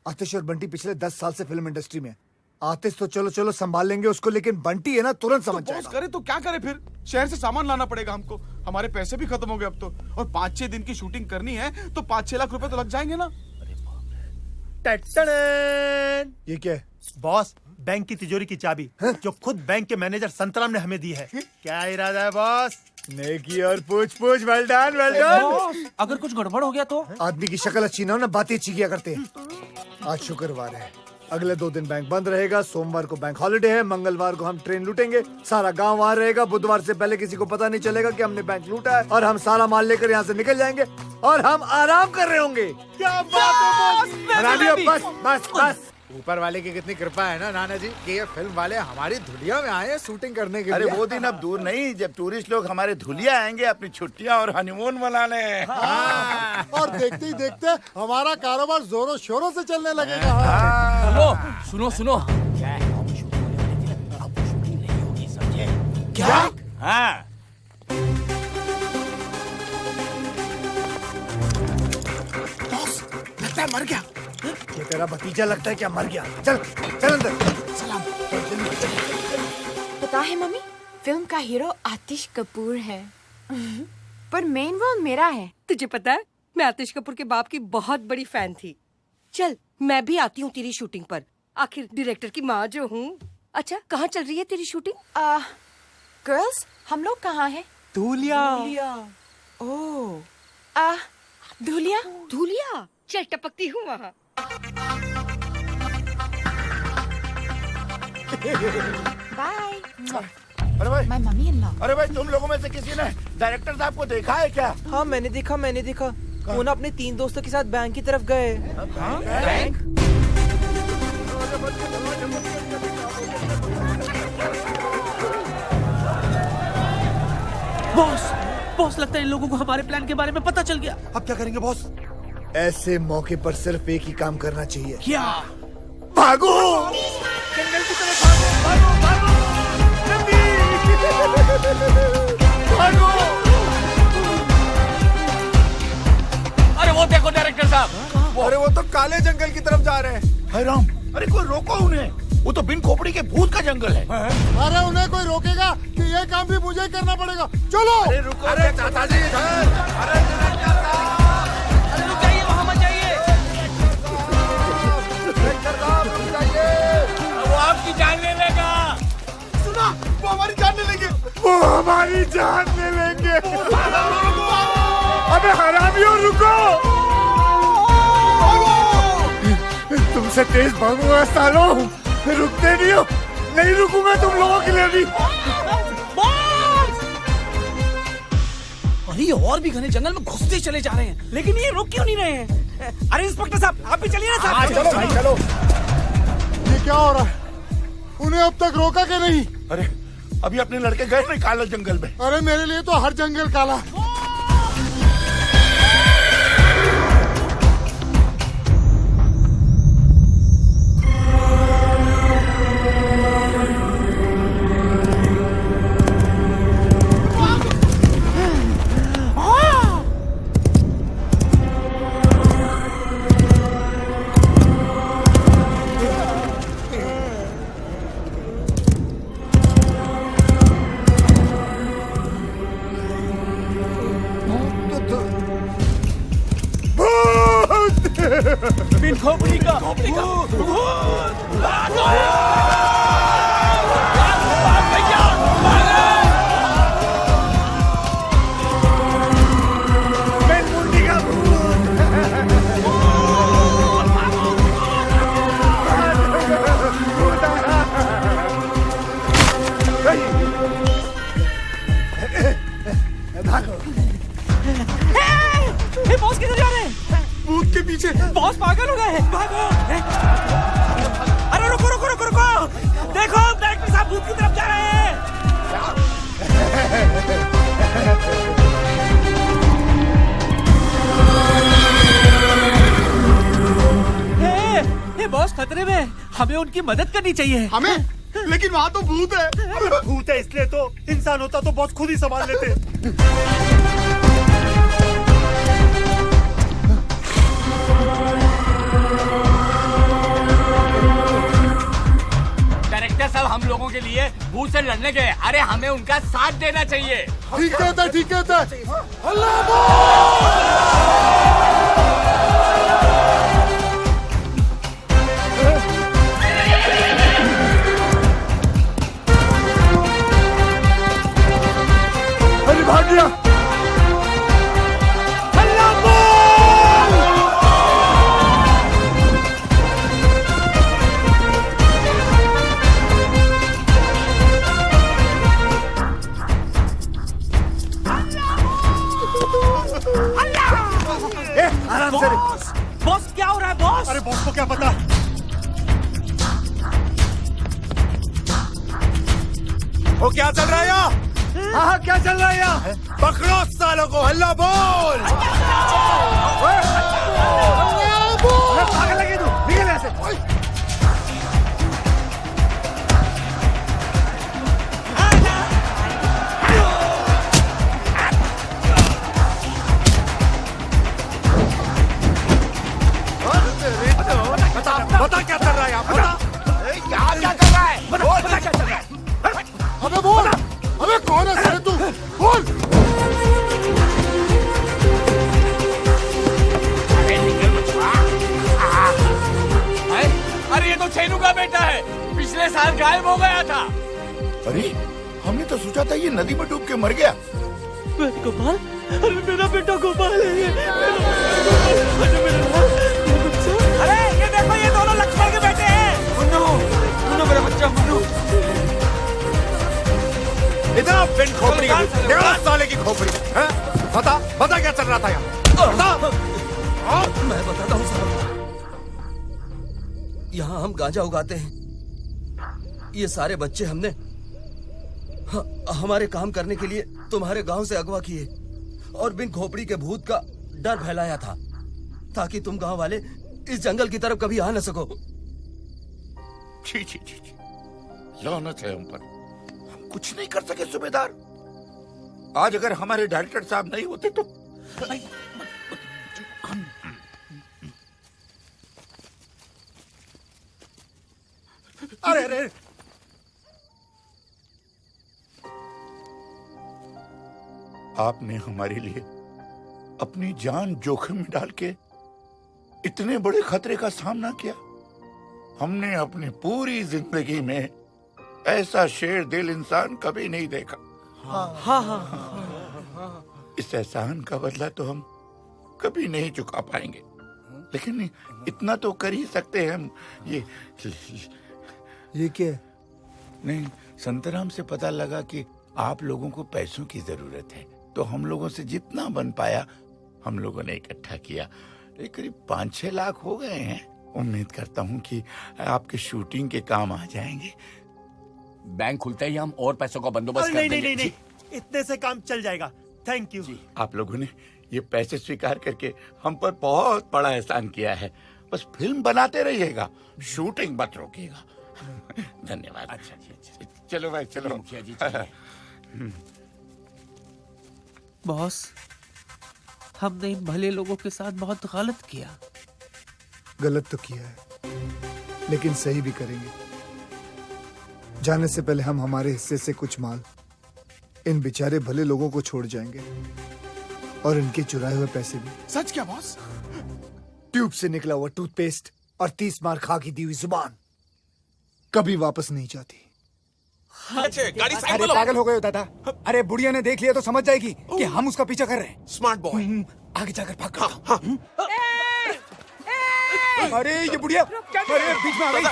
आतिश और बंटी पिछले 10 साल से फिल्म इंडस्ट्री में। आतिश तो चलो संभाल लेंगे उसको, लेकिन बंटी है ना तुरंत समझ बॉस जाएगा। करे तो क्या करे फिर? शहर से सामान लाना पड़ेगा हमको, हमारे पैसे भी खत्म हो गए अब तो। और 5-6 दिन की शूटिंग करनी है तो 5-6 लाख रुपए तो लग जाएंगे ना। ये क्या है? बॉस बैंक की तिजोरी की चाबी जो खुद बैंक के मैनेजर संतराम ने हमें दी है। क्या इरादा है बॉस? नेकी और पूछ well done well done. Boss अगर कुछ गड़बड़ हो गया तो? आदमी की शक्ल अच्छी ना हो ना, बातें अच्छी किया करते हैं। आज शुक्रवार है, अगले 2 दिन बैंक बंद रहेगा। सोमवार को बैंक हॉलिडे है, मंगलवार को हम ट्रेन लूटेंगे, सारा गांव वहां रहेगा। बुधवार से पहले किसी को पता नहीं चलेगा कि हमने बैंक लूटा है, और हम सारा माल लेकर यहाँ से निकल जाएंगे और हम आराम कर रहे होंगे। क्या बात है बस बस बस। ऊपर वाले की कितनी कृपा है ना नाना जी कि ये फिल्म वाले हमारी धुलिया में आए शूटिंग करने के लिए। अरे वो दिन अब दूर नहीं जब टूरिस्ट लोग हमारे धुलिया आएंगे अपनी छुट्टियां और हनीमून मनाने। और देखते ही देखते हमारा कारोबार जोरों शोरों से चलने लगेगा। सुनो सुनो क्या? हाँ बॉस लगता है मर गया। ये तेरा भतीजा लगता है क्या मर गया? चल चल अंदर। सलाम। पता है मम्मी, फिल्म का हीरो आतिश कपूर है पर मेन रोल मेरा है। तुझे पता है मैं आतिश कपूर के बाप की बहुत बड़ी फैन थी। चल मैं भी आती हूँ तेरी शूटिंग पर, आखिर डायरेक्टर की माँ जो हूँ। अच्छा कहाँ चल रही है तेरी शूटिंग? गर्ल्स हम लोग कहाँ हैं? धुलिया। ओह धुलिया। धुलिया चल टपकती हूँ वहाँ। बाय। अरे भाई, माय मम्मी इन लॉ। अरे भाई तुम लोगों में से किसी ने डायरेक्टर साहब को देखा है क्या? हाँ मैंने देखा। वो ना अपने 3 दोस्तों के साथ बैंक की तरफ गए। बैंक? बॉस लगता है इन लोगों को हमारे प्लान के बारे में पता चल गया। अब क्या करेंगे बॉस? ऐसे मौके पर सिर्फ एक ही काम करना चाहिए। क्या? भागो! जंगल की तरफ भागो, भागो, भागो! अरे वो देखो डायरेक्टर साहब। अरे वो तो काले जंगल की तरफ जा रहे हैं। हाय राम, अरे कोई रोको उन्हें, वो तो बिन खोपड़ी के भूत का जंगल है। अरे उन्हें कोई रोकेगा कि ये काम भी मुझे ही करना पड़ेगा। चलो। अरे रुको, अरे चाचा जी इधर, अरे रुक जाइए, वहाँ मत जाइए। वो आपकी जान ले लेगा। सुना, वो हमारी जान ले लेंगे। वो हमारी जान ले लेंगे। अबे हरामियों रुको, तुमसे तेज भागूंगा सालों, रुकते नहीं हो। नहीं रुकूंगा तुम लोगों के लिए भी। अरे ये और भी घने जंगल में घुसते चले जा रहे हैं, लेकिन ये रुक क्यों नहीं रहे हैं? अरे इंस्पेक्टर साहब, आप भी चलिए ना साहब। चलो भाई चलो। ये क्या हो रहा है? उन्हें अब तक रोका के नहीं? अरे अभी अपने लड़के गए ना काला जंगल में। अरे मेरे लिए तो हर जंगल काला। बिन खोपड़ी का बॉस किधर जा रहे हैं? भूत के पीछे। बॉस पागल हो गए हैं, भागो। अरे रुको रुको रुको रुको, देखो डायरेक्टर साहब भूत की तरफ जा रहे हैं। हे बॉस खतरे में, हमें उनकी मदद करनी चाहिए। हमें? लेकिन वहाँ तो भूत है। भूत है इसलिए तो, इंसान होता तो बॉस खुद ही संभाल लेते। डायरेक्टर साहब हम लोगों के लिए भूत से लड़ने गए, अरे हमें उनका साथ देना चाहिए। ठीक कहता, ठीक कहता। अल्लाह भाग गया। आराम से। बॉस क्या हो रहा है बॉस? अरे बॉस को क्या पता। वो क्या चल रहा है यहाँ? हाँ क्या चल रहा है यहाँ? पकड़ो सालों को, हल्ला बोल। पागल लगी तू, निकल यहाँ से। बता क्या चल रहा है यहाँ? बता यहाँ क्या चल रहा है? बोल बता क्या चल रहा है? अबे बोल, अबे कौन है साले तू? बोल। अरे ये तो छेनू का बेटा है, पिछले साल गायब हो गया था। अरे हमने तो सोचा था ये नदी में डूब के मर गया। गोपाल, अरे मेरा बेटा गोपाल है ये। अरे ये देखो, ये दोनों लक्ष्मण के बेटे हैं। मुन्नू, मुन्नू मेरा बच्चा मुन्नू। इतना बिन खोपड़ी का, देखो साले की खोपड़ी। हैं? बता बता क्या चल रहा था यहाँ? बता। मैं बताता हूँ साहब, यहाँ हम गांजा उगाते हैं। ये सारे बच्चे हमने हमारे काम करने के लिए तुम्हारे गांव से अगवा किए और बिन खोपड़ी के भूत का डर फैलाया था, ताकि तुम गांव वाले इस जंगल की तरफ कभी आ न सको। छी छी छी छी, लानत है हम पर। हम कुछ नहीं कर सके सूबेदार। आज अगर हमारे डायरेक्टर साहब नहीं होते तो अरे अरे आपने हमारे लिए अपनी जान जोखिम में डाल के इतने बड़े खतरे का सामना किया। हमने अपनी पूरी जिंदगी में ऐसा शेर दिल इंसान कभी नहीं देखा। इस एहसान का बदला तो हम कभी नहीं चुका पाएंगे, लेकिन इतना तो कर ही सकते हैं हम। ये क्या? नहीं, संतराम से पता लगा कि आप लोगों को पैसों की जरूरत है, तो हम लोगों से जितना बन पाया हम लोगों ने इकट्ठा किया। करीब 5-6 लाख हो गए हैं। उम्मीद करता हूँ कि आपके शूटिंग के काम आ जाएंगे। बैंक खुलते ही हम और पैसों का बंदोबस्त कर देंगे। नहीं, इतने से काम चल जाएगा। Thank you. आप लोगों ने ये पैसे स्वीकार करके हम पर बहुत बड़ा एहसान किया है। बस फिल्म बनाते रहिएगा, शूटिंग मत रोकिएगा। धन्यवाद। अच्छा, चलो भाई चलो। मुखिया जी बॉस, हमने इन भले लोगों के साथ बहुत गलत किया। गलत तो किया है, लेकिन सही भी करेंगे। जाने से पहले हम हमारे हिस्से से कुछ माल इन बेचारे भले लोगों को छोड़ जाएंगे, और इनके चुराए हुए पैसे भी। सच क्या बॉस? ट्यूब से निकला हुआ टूथपेस्ट और 30 मार खा की दी हुई जुबान कभी वापस नहीं जाती। गाड़ी अरे पागल हो गए हो दादा। अरे बुढ़िया ने देख लिया तो समझ जाएगी कि हम उसका पीछा कर रहे हैं। स्मार्ट बॉय, आगे जाकर भाग। अरे ये बुढ़िया, अरे बीच में आ गई।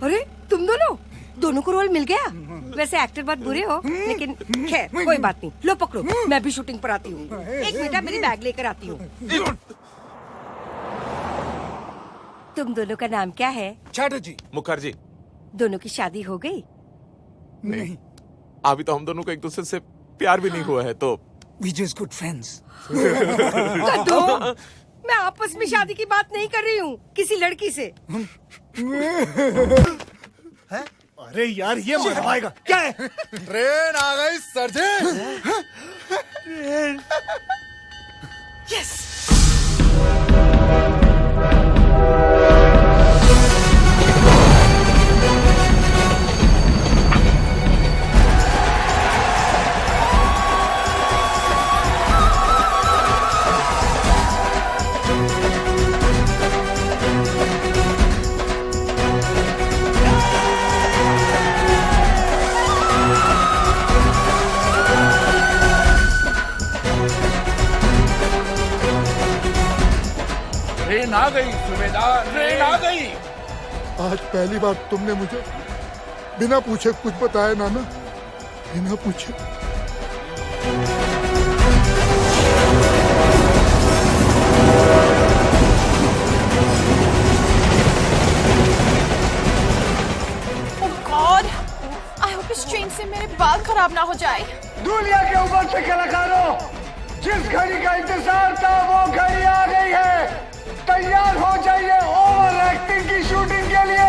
अरे तुम दोनों को रोल मिल गया। वैसे एक्टर बहुत बुरे हो, लेकिन खैर कोई बात नहीं। लो पकड़ो, मैं भी शूटिंग पर आती हूँ। एक मिनट, मेरी बैग लेकर आती हूँ। तुम दोनों का नाम क्या है? चैटर्जी। मुखर्जी। दोनों की शादी हो गई? नहीं, अभी तो हम दोनों को एक दूसरे से प्यार भी नहीं हुआ है, तो We just good friends. मैं आपस में शादी की बात नहीं कर रही हूँ, किसी लड़की से। है? अरे यार ये मरवाएगा। क्या है? ट्रेन आ गई सरजी। यस। ट्रेन आ गई सूबेदार, ट्रेन आ गई। आज पहली बार तुमने मुझे बिना पूछे कुछ बताया नाना, बिना पूछे। Oh God! I hope इस ट्रेन से मेरे बाल खराब ना हो जाए। दुनिया के ऊपर से कलाकारों, जिस घड़ी का इंतजार था वो घड़ी आ गई है। तैयार हो जाइए ओवर एक्टिंग की शूटिंग के लिए।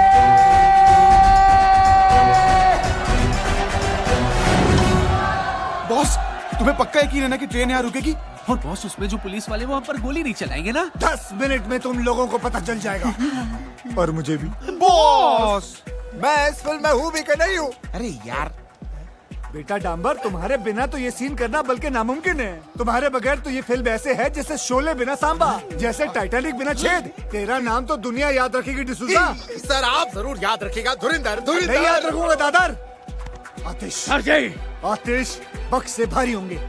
बॉस, तुम्हें पक्का यकीन है ना कि ट्रेन यहाँ रुकेगी? और बॉस, उसमें जो पुलिस वाले वहाँ पर गोली नहीं चलाएंगे ना? 10 मिनट में तुम लोगों को पता चल जाएगा। और मुझे भी। बॉस, मैं इस फिल्म में हूँ भी कि नहीं हूँ? अरे यार बेटा डांबर, तुम्हारे बिना तो ये सीन करना बल्कि नामुमकिन है। तुम्हारे बगैर तो ये फिल्म ऐसे है जैसे शोले बिना सांबा, जैसे टाइटैनिक बिना छेद। तेरा नाम तो दुनिया याद रखेगी डिसूजा। सर आप जरूर याद रखिएगा। धुरिंदर। नहीं याद रखूंगा दादर। आतिश, आतिश बक्स से भारी होंगे,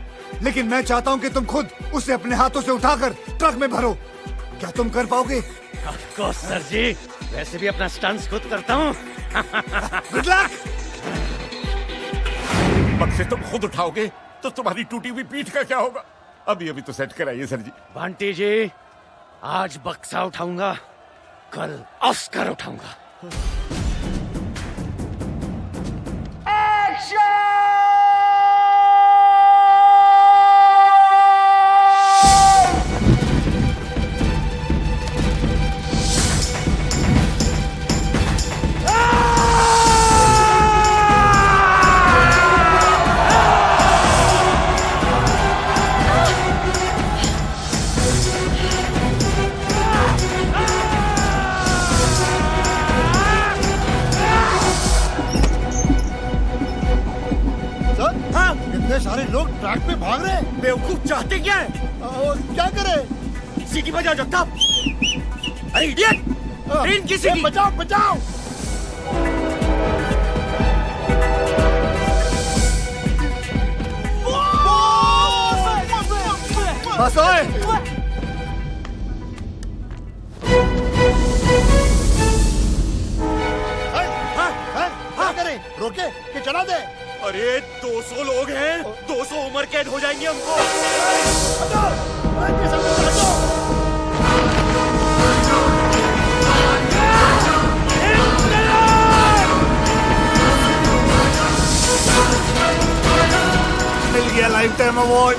लेकिन मैं चाहता हूँ कि तुम खुद उसे अपने हाथों से उठाकर ट्रक में भरो। क्या तुम कर पाओगे? ऑफ कोर्स सर जी, वैसे भी अपना स्टंट्स खुद करता हूँ। Good luck. बक्से तुम खुद उठाओगे तो तुम्हारी टूटी हुई पीठ का क्या होगा? अभी तो सेट कराइए सर जी। बंटी जी, आज बक्सा उठाऊंगा, कल ऑस्कर उठाऊंगा। ट्रैक पे भाग रहे हैं। बेवकूफ चाहते क्या है? और क्या करे? सीटी बजाओ जगताप। अरे इडियट, ट्रेन की सीटी बचाओ बचाओ। बस ओए। क्या करें? रोके कि चला दे? अरे 200 लोग हैं, 200 उम्र कैद हो जाएंगे हमको। मिल गया लाइफ टाइम अवार्ड।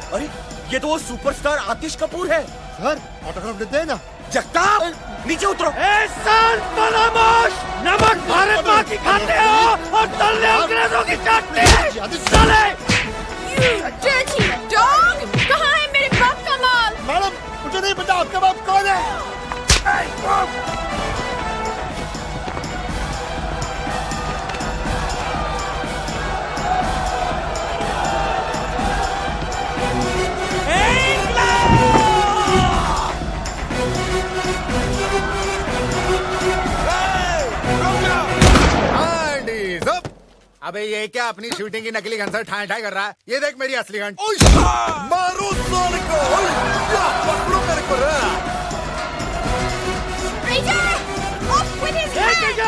अरे ये तो वो सुपरस्टार आतिश कपूर है। सर ऑटोग्राफ देते हैं ना। जगताप नीचे उतरो। नमक भारत माँ की खाते हो और तलने अंग्रेजों की चाटते हैं। चले। You dirty dog! कहाँ है मेरे बाप का माल? मैडम मुझे नहीं पता आपका बाप कौन है। अबे ये क्या अपनी शूटिंग की नकली गन से ठाए ठाए कर रहा है? ये देख मेरी असली गन। मारो साले को। पकड़ो मेरे को। Traitor! Off with his head!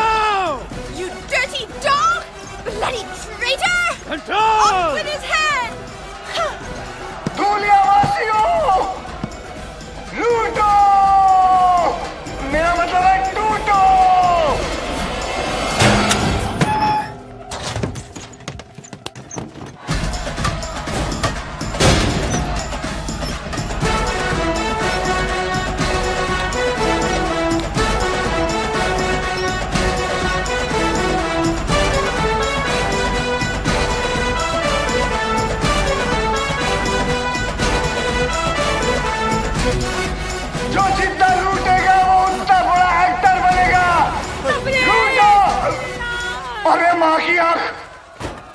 You dirty dog! Bloody traitor! Control! Off with his head! Dhulia वासियों, लूटो। मेरा मतलब है टूटो। जो जितना लूटेगा वो उतना बड़ा एक्टर बनेगा। लूटो। अरे माँ की आँख।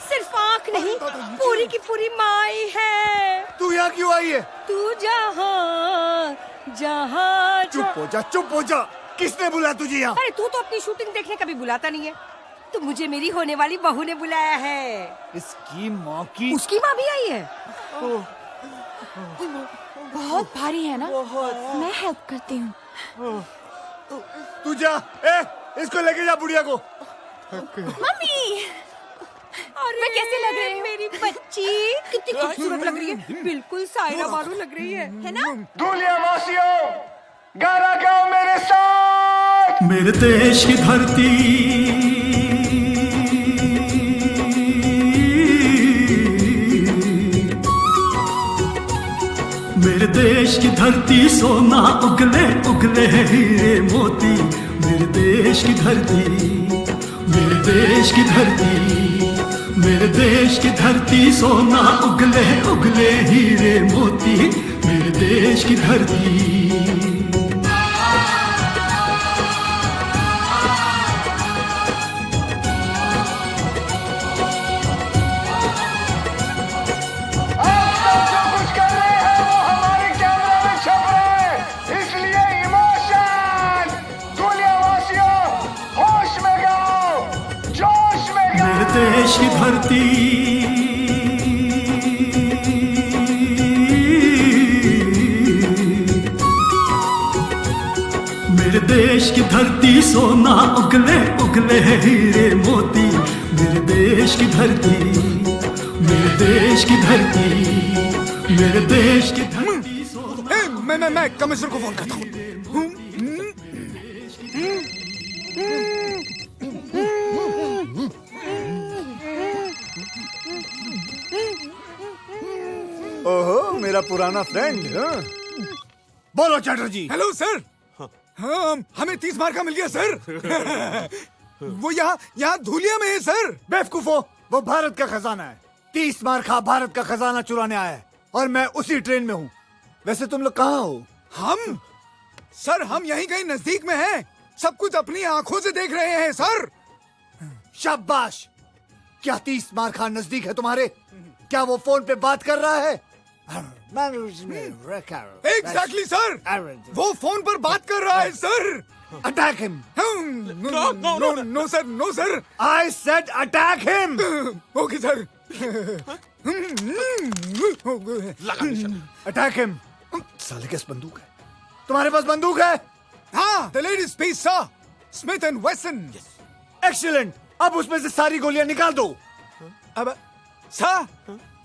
सिर्फ आँख नहीं, पूरी की पूरी माई है। तू यहाँ क्यों आई है? तू जहाँ जहाँ चुप हो जा। किसने बुलाया तुझे यहाँ? अरे तू तो अपनी शूटिंग देखने कभी बुलाता नहीं है। तो मुझे मेरी होने वाली बहू ने बुलाया है। इसकी माँ की। उसकी माँ भी आई है। बहुत भारी है ना? मैं हेल्प करती हूँ। तू जा। इसको लेके जा बुढ़िया को। मम्मी, मैं कैसे लग रही हूँ? मेरी बच्ची कितनी खूबसूरत लग रही है। बिल्कुल सायरा बानू लग रही है ना? धूलिया वासियों, गाना गाओ मेरे साथ। मेरे देश की धरती मेरे देश की धरती सोना उगले उगले हीरे मोती। मेरे देश की धरती, मेरे देश की धरती, मेरे देश की धरती सोना उगले उगले हीरे मोती। मेरे देश की धरती। देश की धरती मेरे देश की धरती सोना उगले उगले हीरे मोती। मेरे देश की धरती, मेरे देश की धरती, मेरे देश की धरती सोना। मैं कमिश्नर को फोन करता हूँ। ओहो मेरा पुराना फ्रेंड। बोलो चैटर्जी। Hello sir. हाँ हमें 30 मार्क का मिल गया सर। वो यहाँ धूलिया में है सर। बेवकूफो, वो भारत का खजाना है। 30 मार खा भारत का खजाना चुराने आया है और मैं उसी ट्रेन में हूँ। वैसे तुम लोग कहाँ हो? हम सर हम यहीं कहीं नजदीक में हैं। सब कुछ अपनी आंखों से देख रहे हैं सर। शाबाश। क्या 30 मार खा नजदीक है तुम्हारे? क्या वो फोन पे बात कर रहा है? एग्जैक्टली सर, वो फोन पर बात कर रहा है sir. Attack him. No sir, no sir. I said attack him. Okay sir. Attack him. साले के पास बंदूक है। तुम्हारे पास बंदूक है? हाँ, the ladies piece sir, Smith and Wesson. Excellent. अब उसमें से सारी गोलियां निकाल दो। अब सर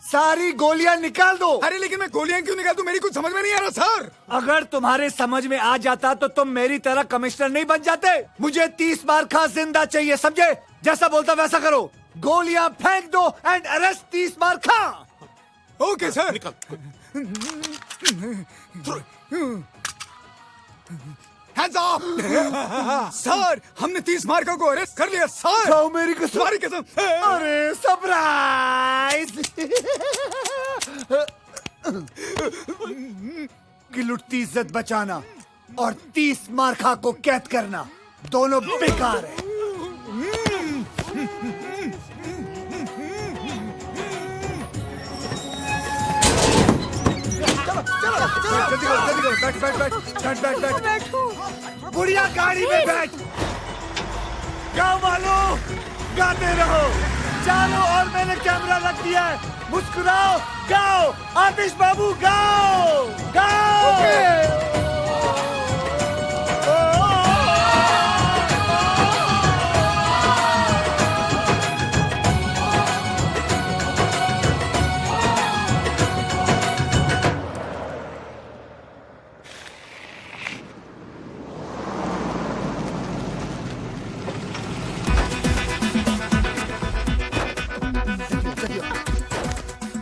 सारी गोलियां निकाल दो। अरे लेकिन मैं गोलियां क्यों निकाल दूं? मेरी कुछ समझ में नहीं आ रहा सर। अगर तुम्हारे समझ में आ जाता तो तुम मेरी तरह कमिश्नर नहीं बन जाते। मुझे 30 मार खा जिंदा चाहिए, समझे? जैसा बोलता वैसा करो। गोलियां फेंक दो एंड अरेस्ट 30 मार खा। Okay sir. Hands up! Sir हमने 30 मार्का को अरेस्ट कर लिया सर। खाओ मेरी कसम। तुम्हारी कसम। अरे सरप्राइज। कि लुटती इज्जत बचाना और 30 मार्का को कैद करना दोनों बेकार है। जल्दी करो, बैठ। बुढ़िया गाड़ी में बैठ। गाओ वालों, गाते रहो। चलो, और मैंने कैमरा रख दिया है। मुस्कुराओ, गाओ। आतिश बाबू गाओ, गाओ।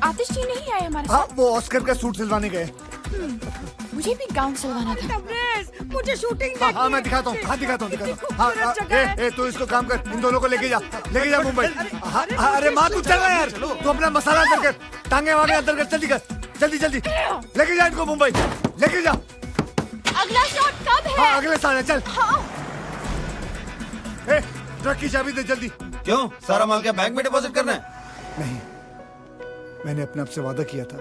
आतिश जी नहीं आए हमारे हाँ, वो ऑस्कर का सूट सिलवाने गए। मुझे भी गाउन सिलवाना था। मुझे शूटिंग हाँ, हाँ, मैं दिखाता हूँ। हाँ, दिखाता हूँ। हाँ, तू इसको काम कर, इन दोनों को लेके जा मुंबई। अरे माँ, तू चल रहा यार। तू अपना मसाला अंदर कर, टांगे वागे अंदर कर, जल्दी कर, जल्दी लेके जा इनको मुंबई, लेके जा। अगला शॉट कब है? हाँ, अगले साल है। चल। ट्रक की चाबी दे जल्दी। क्यों? सारा माल क्या बैंक में डिपॉजिट करना है? नहीं, मैंने अपने आप से वादा किया था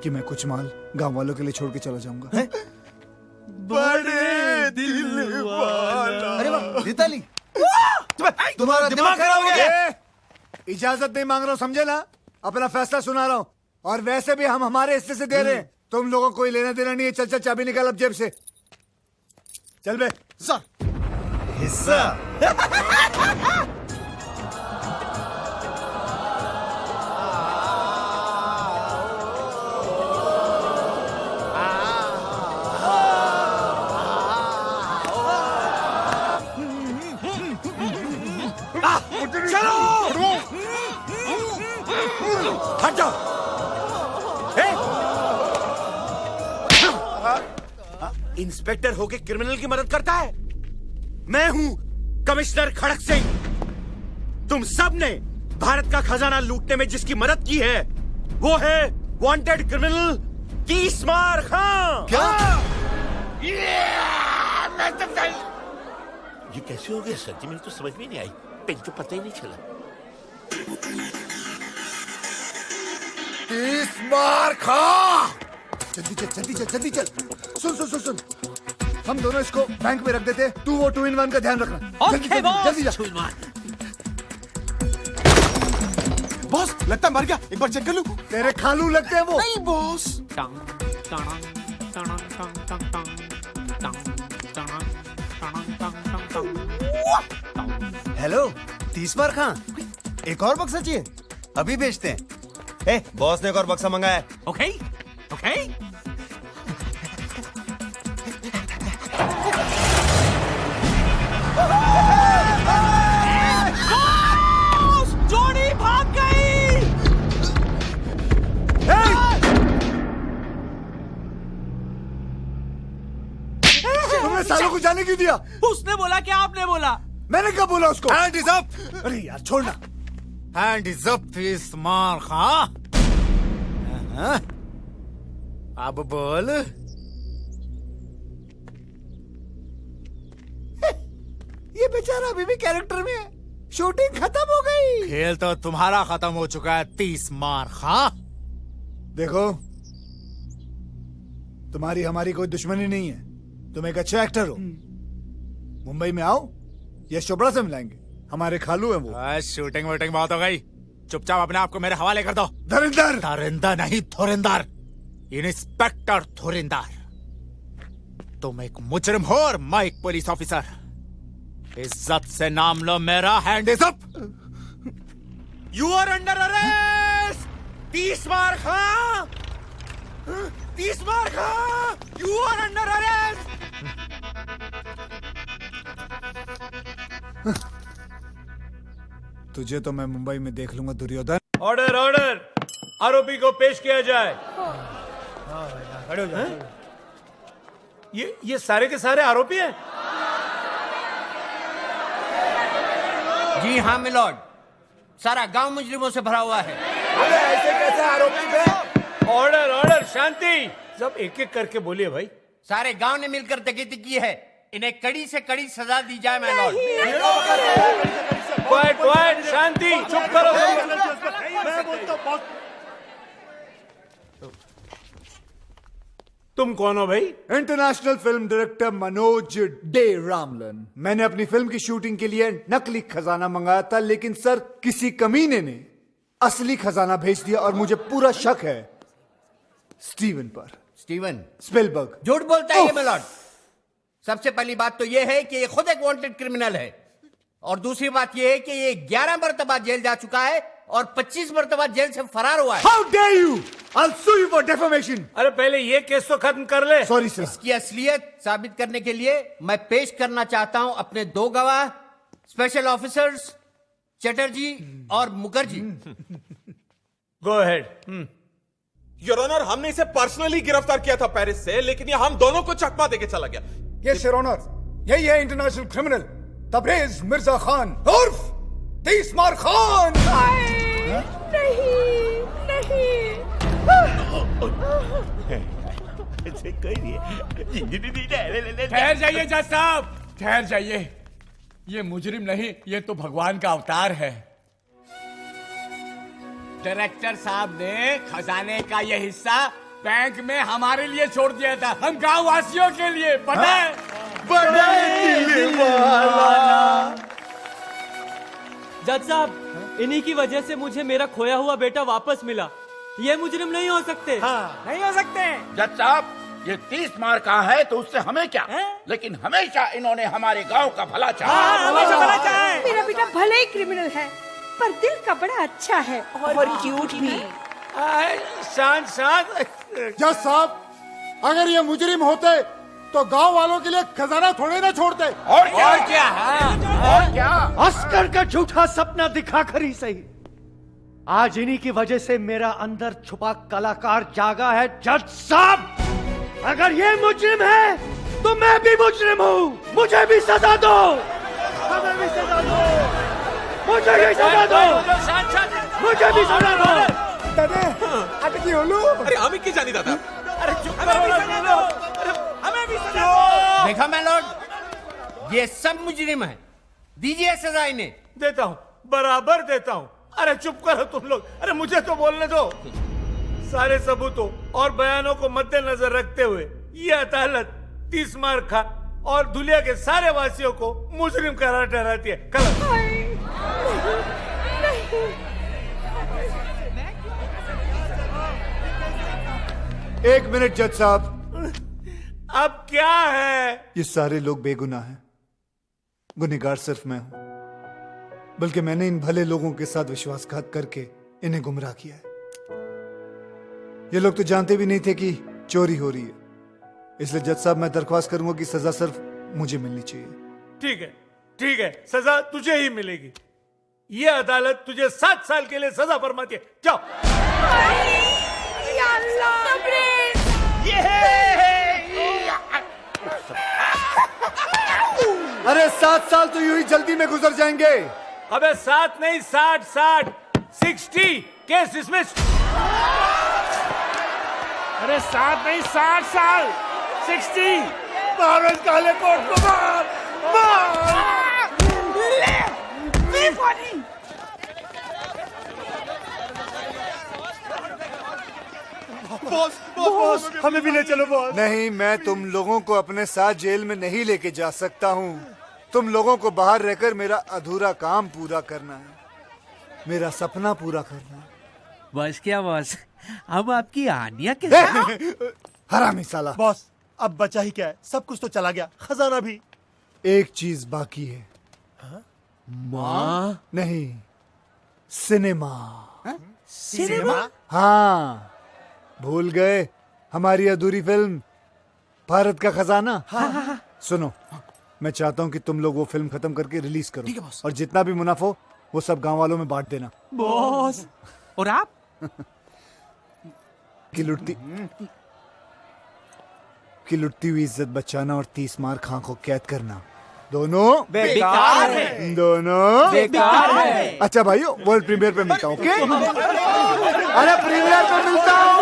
कि मैं कुछ माल गांव वालों के लिए छोड़ के चला जाऊंगा। बड़े दिल वाला। अरे वाह, दीताली। तुम्हारा दिमाग खराब हो गया। इजाजत नहीं मांग रहा हूँ, समझे ना? अपना फैसला सुना रहा हूँ। और वैसे भी हम हमारे हिस्से से दे रहे हैं। तुम लोगों को कोई लेना देना नहीं है। चल, चाबी निकाल अब जेब से। चल बे। सर, हिस्सा। हट जाओ। इंस्पेक्टर होके क्रिमिनल की मदद करता है? मैं हूं कमिश्नर खड़क सिंह। तुम सब ने भारत का खजाना लूटने में जिसकी मदद की है वो है वांटेड क्रिमिनल 30 मार खां। क्या? ये कैसे हो गया सर जी? मेरी तो समझ में नहीं आई। पेन तो पता ही नहीं चला। 30 मार खा। जल्दी चल। सुन। हम दोनों इसको बैंक में रख देते। तू वो 2-in-1 का ध्यान रखना। जल्दी जा। बॉस, लगता है मर गया। एक बार चेक कर लूं। तेरे खालू लगते हैं वो। नहीं बॉस। हेलो, 30 मार खां। एक और बक्सा चाहिए? अभी बेचते हैं। बॉस ने एक और बक्सा मंगाया है। ओके। जोड़ी भाग गई। तुमने सालों को जाने क्यों दिया? उसने बोला कि आपने बोला? मैंने कब बोला उसको? अरे यार छोड़ना। हैंड इज अप तीस मार खां। अब बोल। ये बेचारा अभी भी कैरेक्टर में है। शूटिंग खत्म हो गई। खेल तो तुम्हारा खत्म हो चुका है तीस मार खां। देखो, तुम्हारी हमारी कोई दुश्मनी नहीं है। तुम एक अच्छे एक्टर हो। मुंबई में आओ, यश चोपड़ा से मिलाएंगे। हमारे खालू हैं वो। शूटिंग वूटिंग बहुत हो गई। चुपचाप अपने आप को मेरे हवाले कर दो। धुरिंदर। धुरिंदर नहीं, धुरिंदर। इंस्पेक्टर धुरिंदर। तुम एक मुजरिम हो और मैं एक पुलिस ऑफिसर। इज्जत से नाम लो मेरा। Hand is up. You are under arrest. 30 मार खां। 30 मार खां। You are under arrest. तुझे तो मैं मुंबई में देख लूंगा दुर्योधन। ऑर्डर ऑर्डर, आरोपी को पेश किया जाए। खड़े हो जाओ। ये सारे के सारे आरोपी हैं? जी हाँ मिलॉर्ड, सारा गांव मुजरिमों से भरा हुआ है। अबे ऐसे कैसे आरोपी पे? ऑर्डर ऑर्डर, शांति। सब एक एक करके बोलिए भाई। सारे गांव ने मिलकर डकैती की है। इन्हें कड़ी से कड़ी सजा दी जाए माय लॉर्ड। क्वाइट क्वाइट, शांति, चुप करो। तुम कौन हो भाई? International film director Manoj De Ramlan. मैंने अपनी फिल्म की शूटिंग के लिए नकली खजाना मंगाया था, लेकिन सर किसी कमीने ने असली खजाना भेज दिया और मुझे पूरा शक है स्टीवन पर। Steven Spielberg. झूठ बोलता है ये मिलॉर्ड। सबसे पहली बात तो ये है कि ये खुद एक वांटेड क्रिमिनल है, और दूसरी बात ये है कि ये 11 मरतबा जेल जा चुका है और 25 मरतबा जेल से फरार हुआ है। How dare you? I'll sue you for defamation. अरे पहले ये केस तो खत्म कर ले। Sorry sir. इसकी असलियत साबित करने के लिए मैं पेश करना चाहता हूं अपने 2 गवाह, स्पेशल ऑफिसर्स चटर्जी और Mukherjee. Go ahead. Your honour, हमने इसे पर्सनली गिरफ्तार किया था पेरिस से, लेकिन ये हम दोनों को चकमा देके चला गया। ये योर ऑनर, यही है इंटरनेशनल क्रिमिनल तबरेज मिर्जा खान उर्फ 30 मार खान। ठहर जाइए जज साहब, ठहर जाइए। ये मुजरिम नहीं, ये तो भगवान का अवतार है। डायरेक्टर साहब ने खजाने का ये हिस्सा बैंक में हमारे लिए छोड़ दिया था, हम गांव वासियों के लिए। पता है? जज साहब, इन्हीं की वजह से मुझे मेरा खोया हुआ बेटा वापस मिला। ये मुजरिम नहीं हो सकते। हाँ। नहीं हो सकते। जज साहब, ये 30 मार का है तो उससे हमें क्या, लेकिन हमेशा इन्होंने हमारे गांव का भला चाहा। मेरा बेटा भले ही क्रिमिनल है, पर दिल का बड़ा अच्छा है और क्यूट भी। शांत शांत। जज साहब, अगर ये मुजरिम होते तो गांव वालों के लिए खजाना थोड़े ना छोड़ते। और क्या? और क्या? अस्कर का झूठा सपना दिखाकर ही सही, आज इन्हीं की वजह से मेरा अंदर छुपा कलाकार जागा है। जज साहब, अगर ये मुजरिम है तो मैं भी मुजरिम हूँ। मुझे भी सजा दो। हमें भी सजा दो। मुझे भी सजा दो। मुझे भी सजा दो। दादा, अटकी होलू। अरे हमें की जानी दादा। अरे चुप करो। हमें भी सजा दो। देखा माय लॉर्ड, ये सब मुजरिम है। दीजिए सजा इन्हें। देता हूँ, बराबर देता हूँ। अरे चुप करो तुम लोग। अरे मुझे तो बोलने दो। सारे सबूतों और बयानों को मद्देनजर रखते हुए ये अदालत 30 मार खा और दुनिया के सारे वासियों को मुजरिम करार ठहराती है। एक मिनट जज साहब। अब क्या है? ये सारे लोग बेगुनाह हैं। गुनहगार सिर्फ मैं हूं, बल्कि मैंने इन भले लोगों के साथ विश्वासघात करके इन्हें गुमराह किया है। ये लोग तो जानते भी नहीं थे कि चोरी हो रही है। इसलिए जज साहब, मैं दरख्वास्त करूंगा कि सजा सिर्फ मुझे मिलनी चाहिए। ठीक है, ठीक है, सजा तुझे ही मिलेगी। ये अदालत तुझे 7 साल के लिए सजा फरमाती है। जाओ। अरे 7 साल तो यूं ही जल्दी में गुजर जाएंगे। अबे 7 नहीं, 60 60 60 केस डिसमिस्ड। अरे 7 नहीं 60 साल 60। मारो इस काले कोट को, मार बॉस हमें भी ले चलो बॉस। नहीं, मैं तुम लोगों को अपने साथ जेल में नहीं लेके जा सकता हूँ। तुम लोगों को बाहर रहकर मेरा अधूरा काम पूरा करना है, मेरा सपना पूरा करना है। बस क्या बॉस, अब आपकी आनिया के हरामी साला। बॉस अब बचा ही क्या है, सब कुछ तो चला गया, खजाना भी। एक चीज बाकी है। माँ? नहीं, सिनेमा। सिनेमा? हाँ, भूल गए हमारी अधूरी फिल्म भारत का खजाना। हाँ। सुनो, मैं चाहता हूँ कि तुम लोग वो फिल्म खत्म करके रिलीज करो, और जितना भी मुनाफा हो वो सब गांव वालों में बांट देना। बॉस और आप? कि लुटती हुई इज्जत बचाना और 30 मार खां को कैद करना दोनों बेकार है। दोनों बेकार है। अच्छा भाइयों, वर्ल्ड प्रीमियर पे मिलता हूँ। ओके, अरे प्रीमियर पे मिलता हूँ।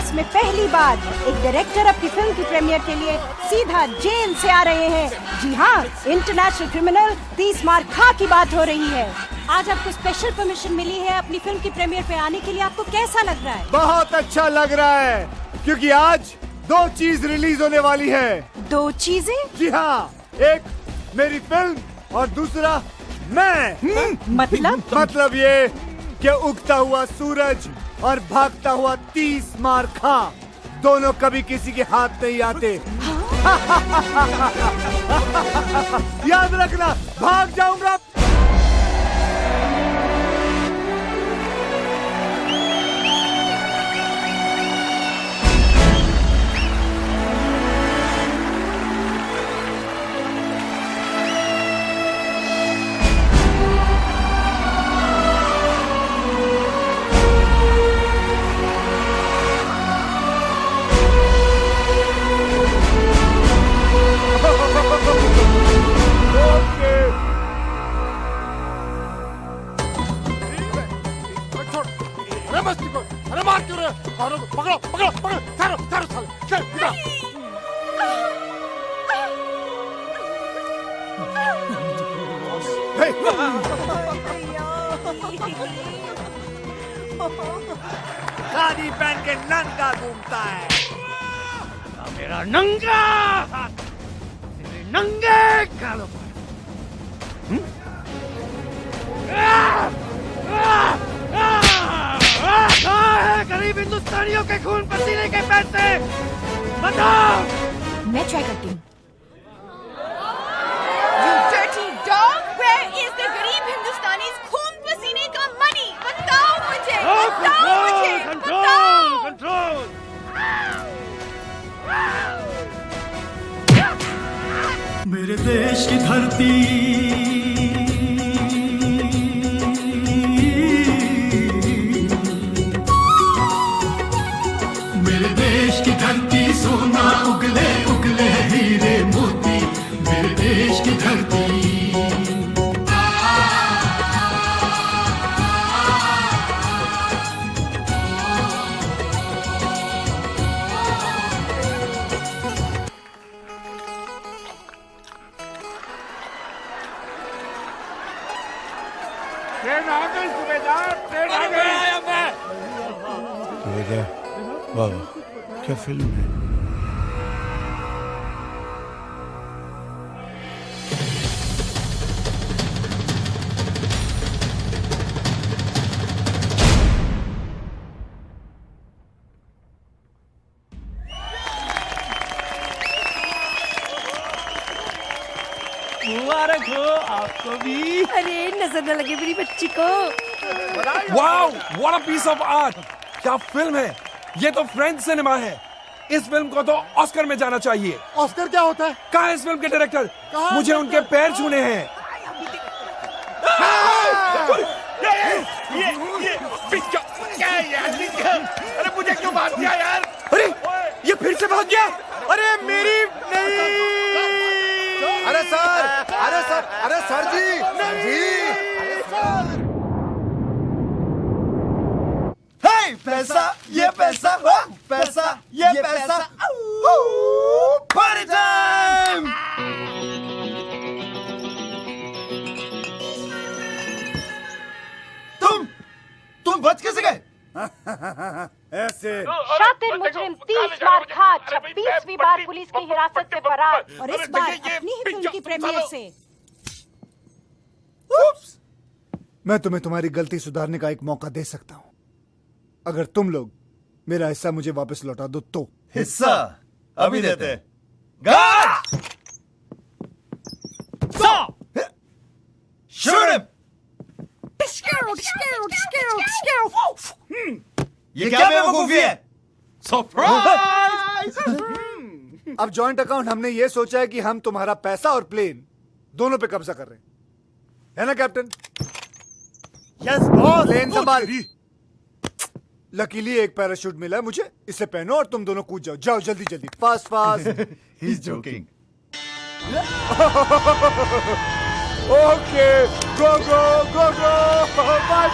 में पहली बार एक डायरेक्टर अपनी फिल्म की प्रीमियर के लिए सीधा जेल से आ रहे हैं। जी हाँ, इंटरनेशनल क्रिमिनल 30 मार खां की बात हो रही है। आज आपको स्पेशल परमिशन मिली है अपनी फिल्म की प्रीमियर पे आने के लिए। आपको कैसा लग रहा है? बहुत अच्छा लग रहा है, क्योंकि आज 2 चीज रिलीज होने वाली है। 2 चीजें? जी हाँ, एक मेरी फिल्म और दूसरा मैं। मतलब ये कि उगता हुआ सूरज और भागता हुआ 30 मार खां दोनों कभी किसी के हाथ नहीं आते। याद रखना, भाग जाऊंगा। अरे मार क्यों रहे? पकड़ो पकड़ो पकड़ो, थारो थारो साले, चल इधर। शादी पहन के नंगा घूमता है। मेरा नंगा तेरे नंगे गालों पर। कहाँ है गरीब हिंदुस्तानियों के खून पसीने के पैसे? बताओ। मैं ट्राई करती हूँ। You dirty dog, where is the गरीब हिंदुस्तानी खून पसीने का money? बताओ मुझे, बताओ मुझे, बताओ। कंट्रोल। मेरे देश की धरती सोना उगले उगले हीरे मोती, मेरे देश की धरती। ट्रेन आ गई सुबेदार, ट्रेन आ गई। वाह, क्या फिल्म है। मुबारक हो आपको भी। अरे नजर न लगे मेरी बच्ची को। Wow, what a piece of art. क्या फिल्म है ये, तो फ्रेंच सिनेमा है। इस फिल्म को तो ऑस्कर में जाना चाहिए। ऑस्कर क्या होता है? कहाँ है इस फिल्म के डायरेक्टर? मुझे उनके पैर छूने हैं। अरे मुझे क्यों मार दिया यार? अरे ये फिर से भाग गया। अरे मेरी नहीं। अरे सर जी। हे, पैसा, ये पैसा, पैसा, ये पैसा। Party time. तुम बच कैसे गए? ऐसे शातिर मुजरिम 30 मार खा 26वीं बार पुलिस की हिरासत से फरार और इस बार अपनी ही फिल्म की प्रीमियर से। मैं तुम्हें तुम्हारी गलती सुधारने का एक मौका दे सकता हूँ, अगर तुम लोग मेरा हिस्सा मुझे वापस लौटा दो तो। हिस्सा अभी देते। Shoot him. ये क्या बेवकूफी है? सरप्राइज! अब जॉइंट अकाउंट हमने ये सोचा है कि हम तुम्हारा पैसा और प्लेन दोनों पे कब्जा कर रहे हैं, है ना कैप्टन? Yes boss. प्लेन संभाल। लकीली एक पैराशूट मिला है मुझे, इसे पहनो और तुम दोनों कूद जाओ जल्दी जल्दी, fast fast. He is joking. Okay, go go go go, bye.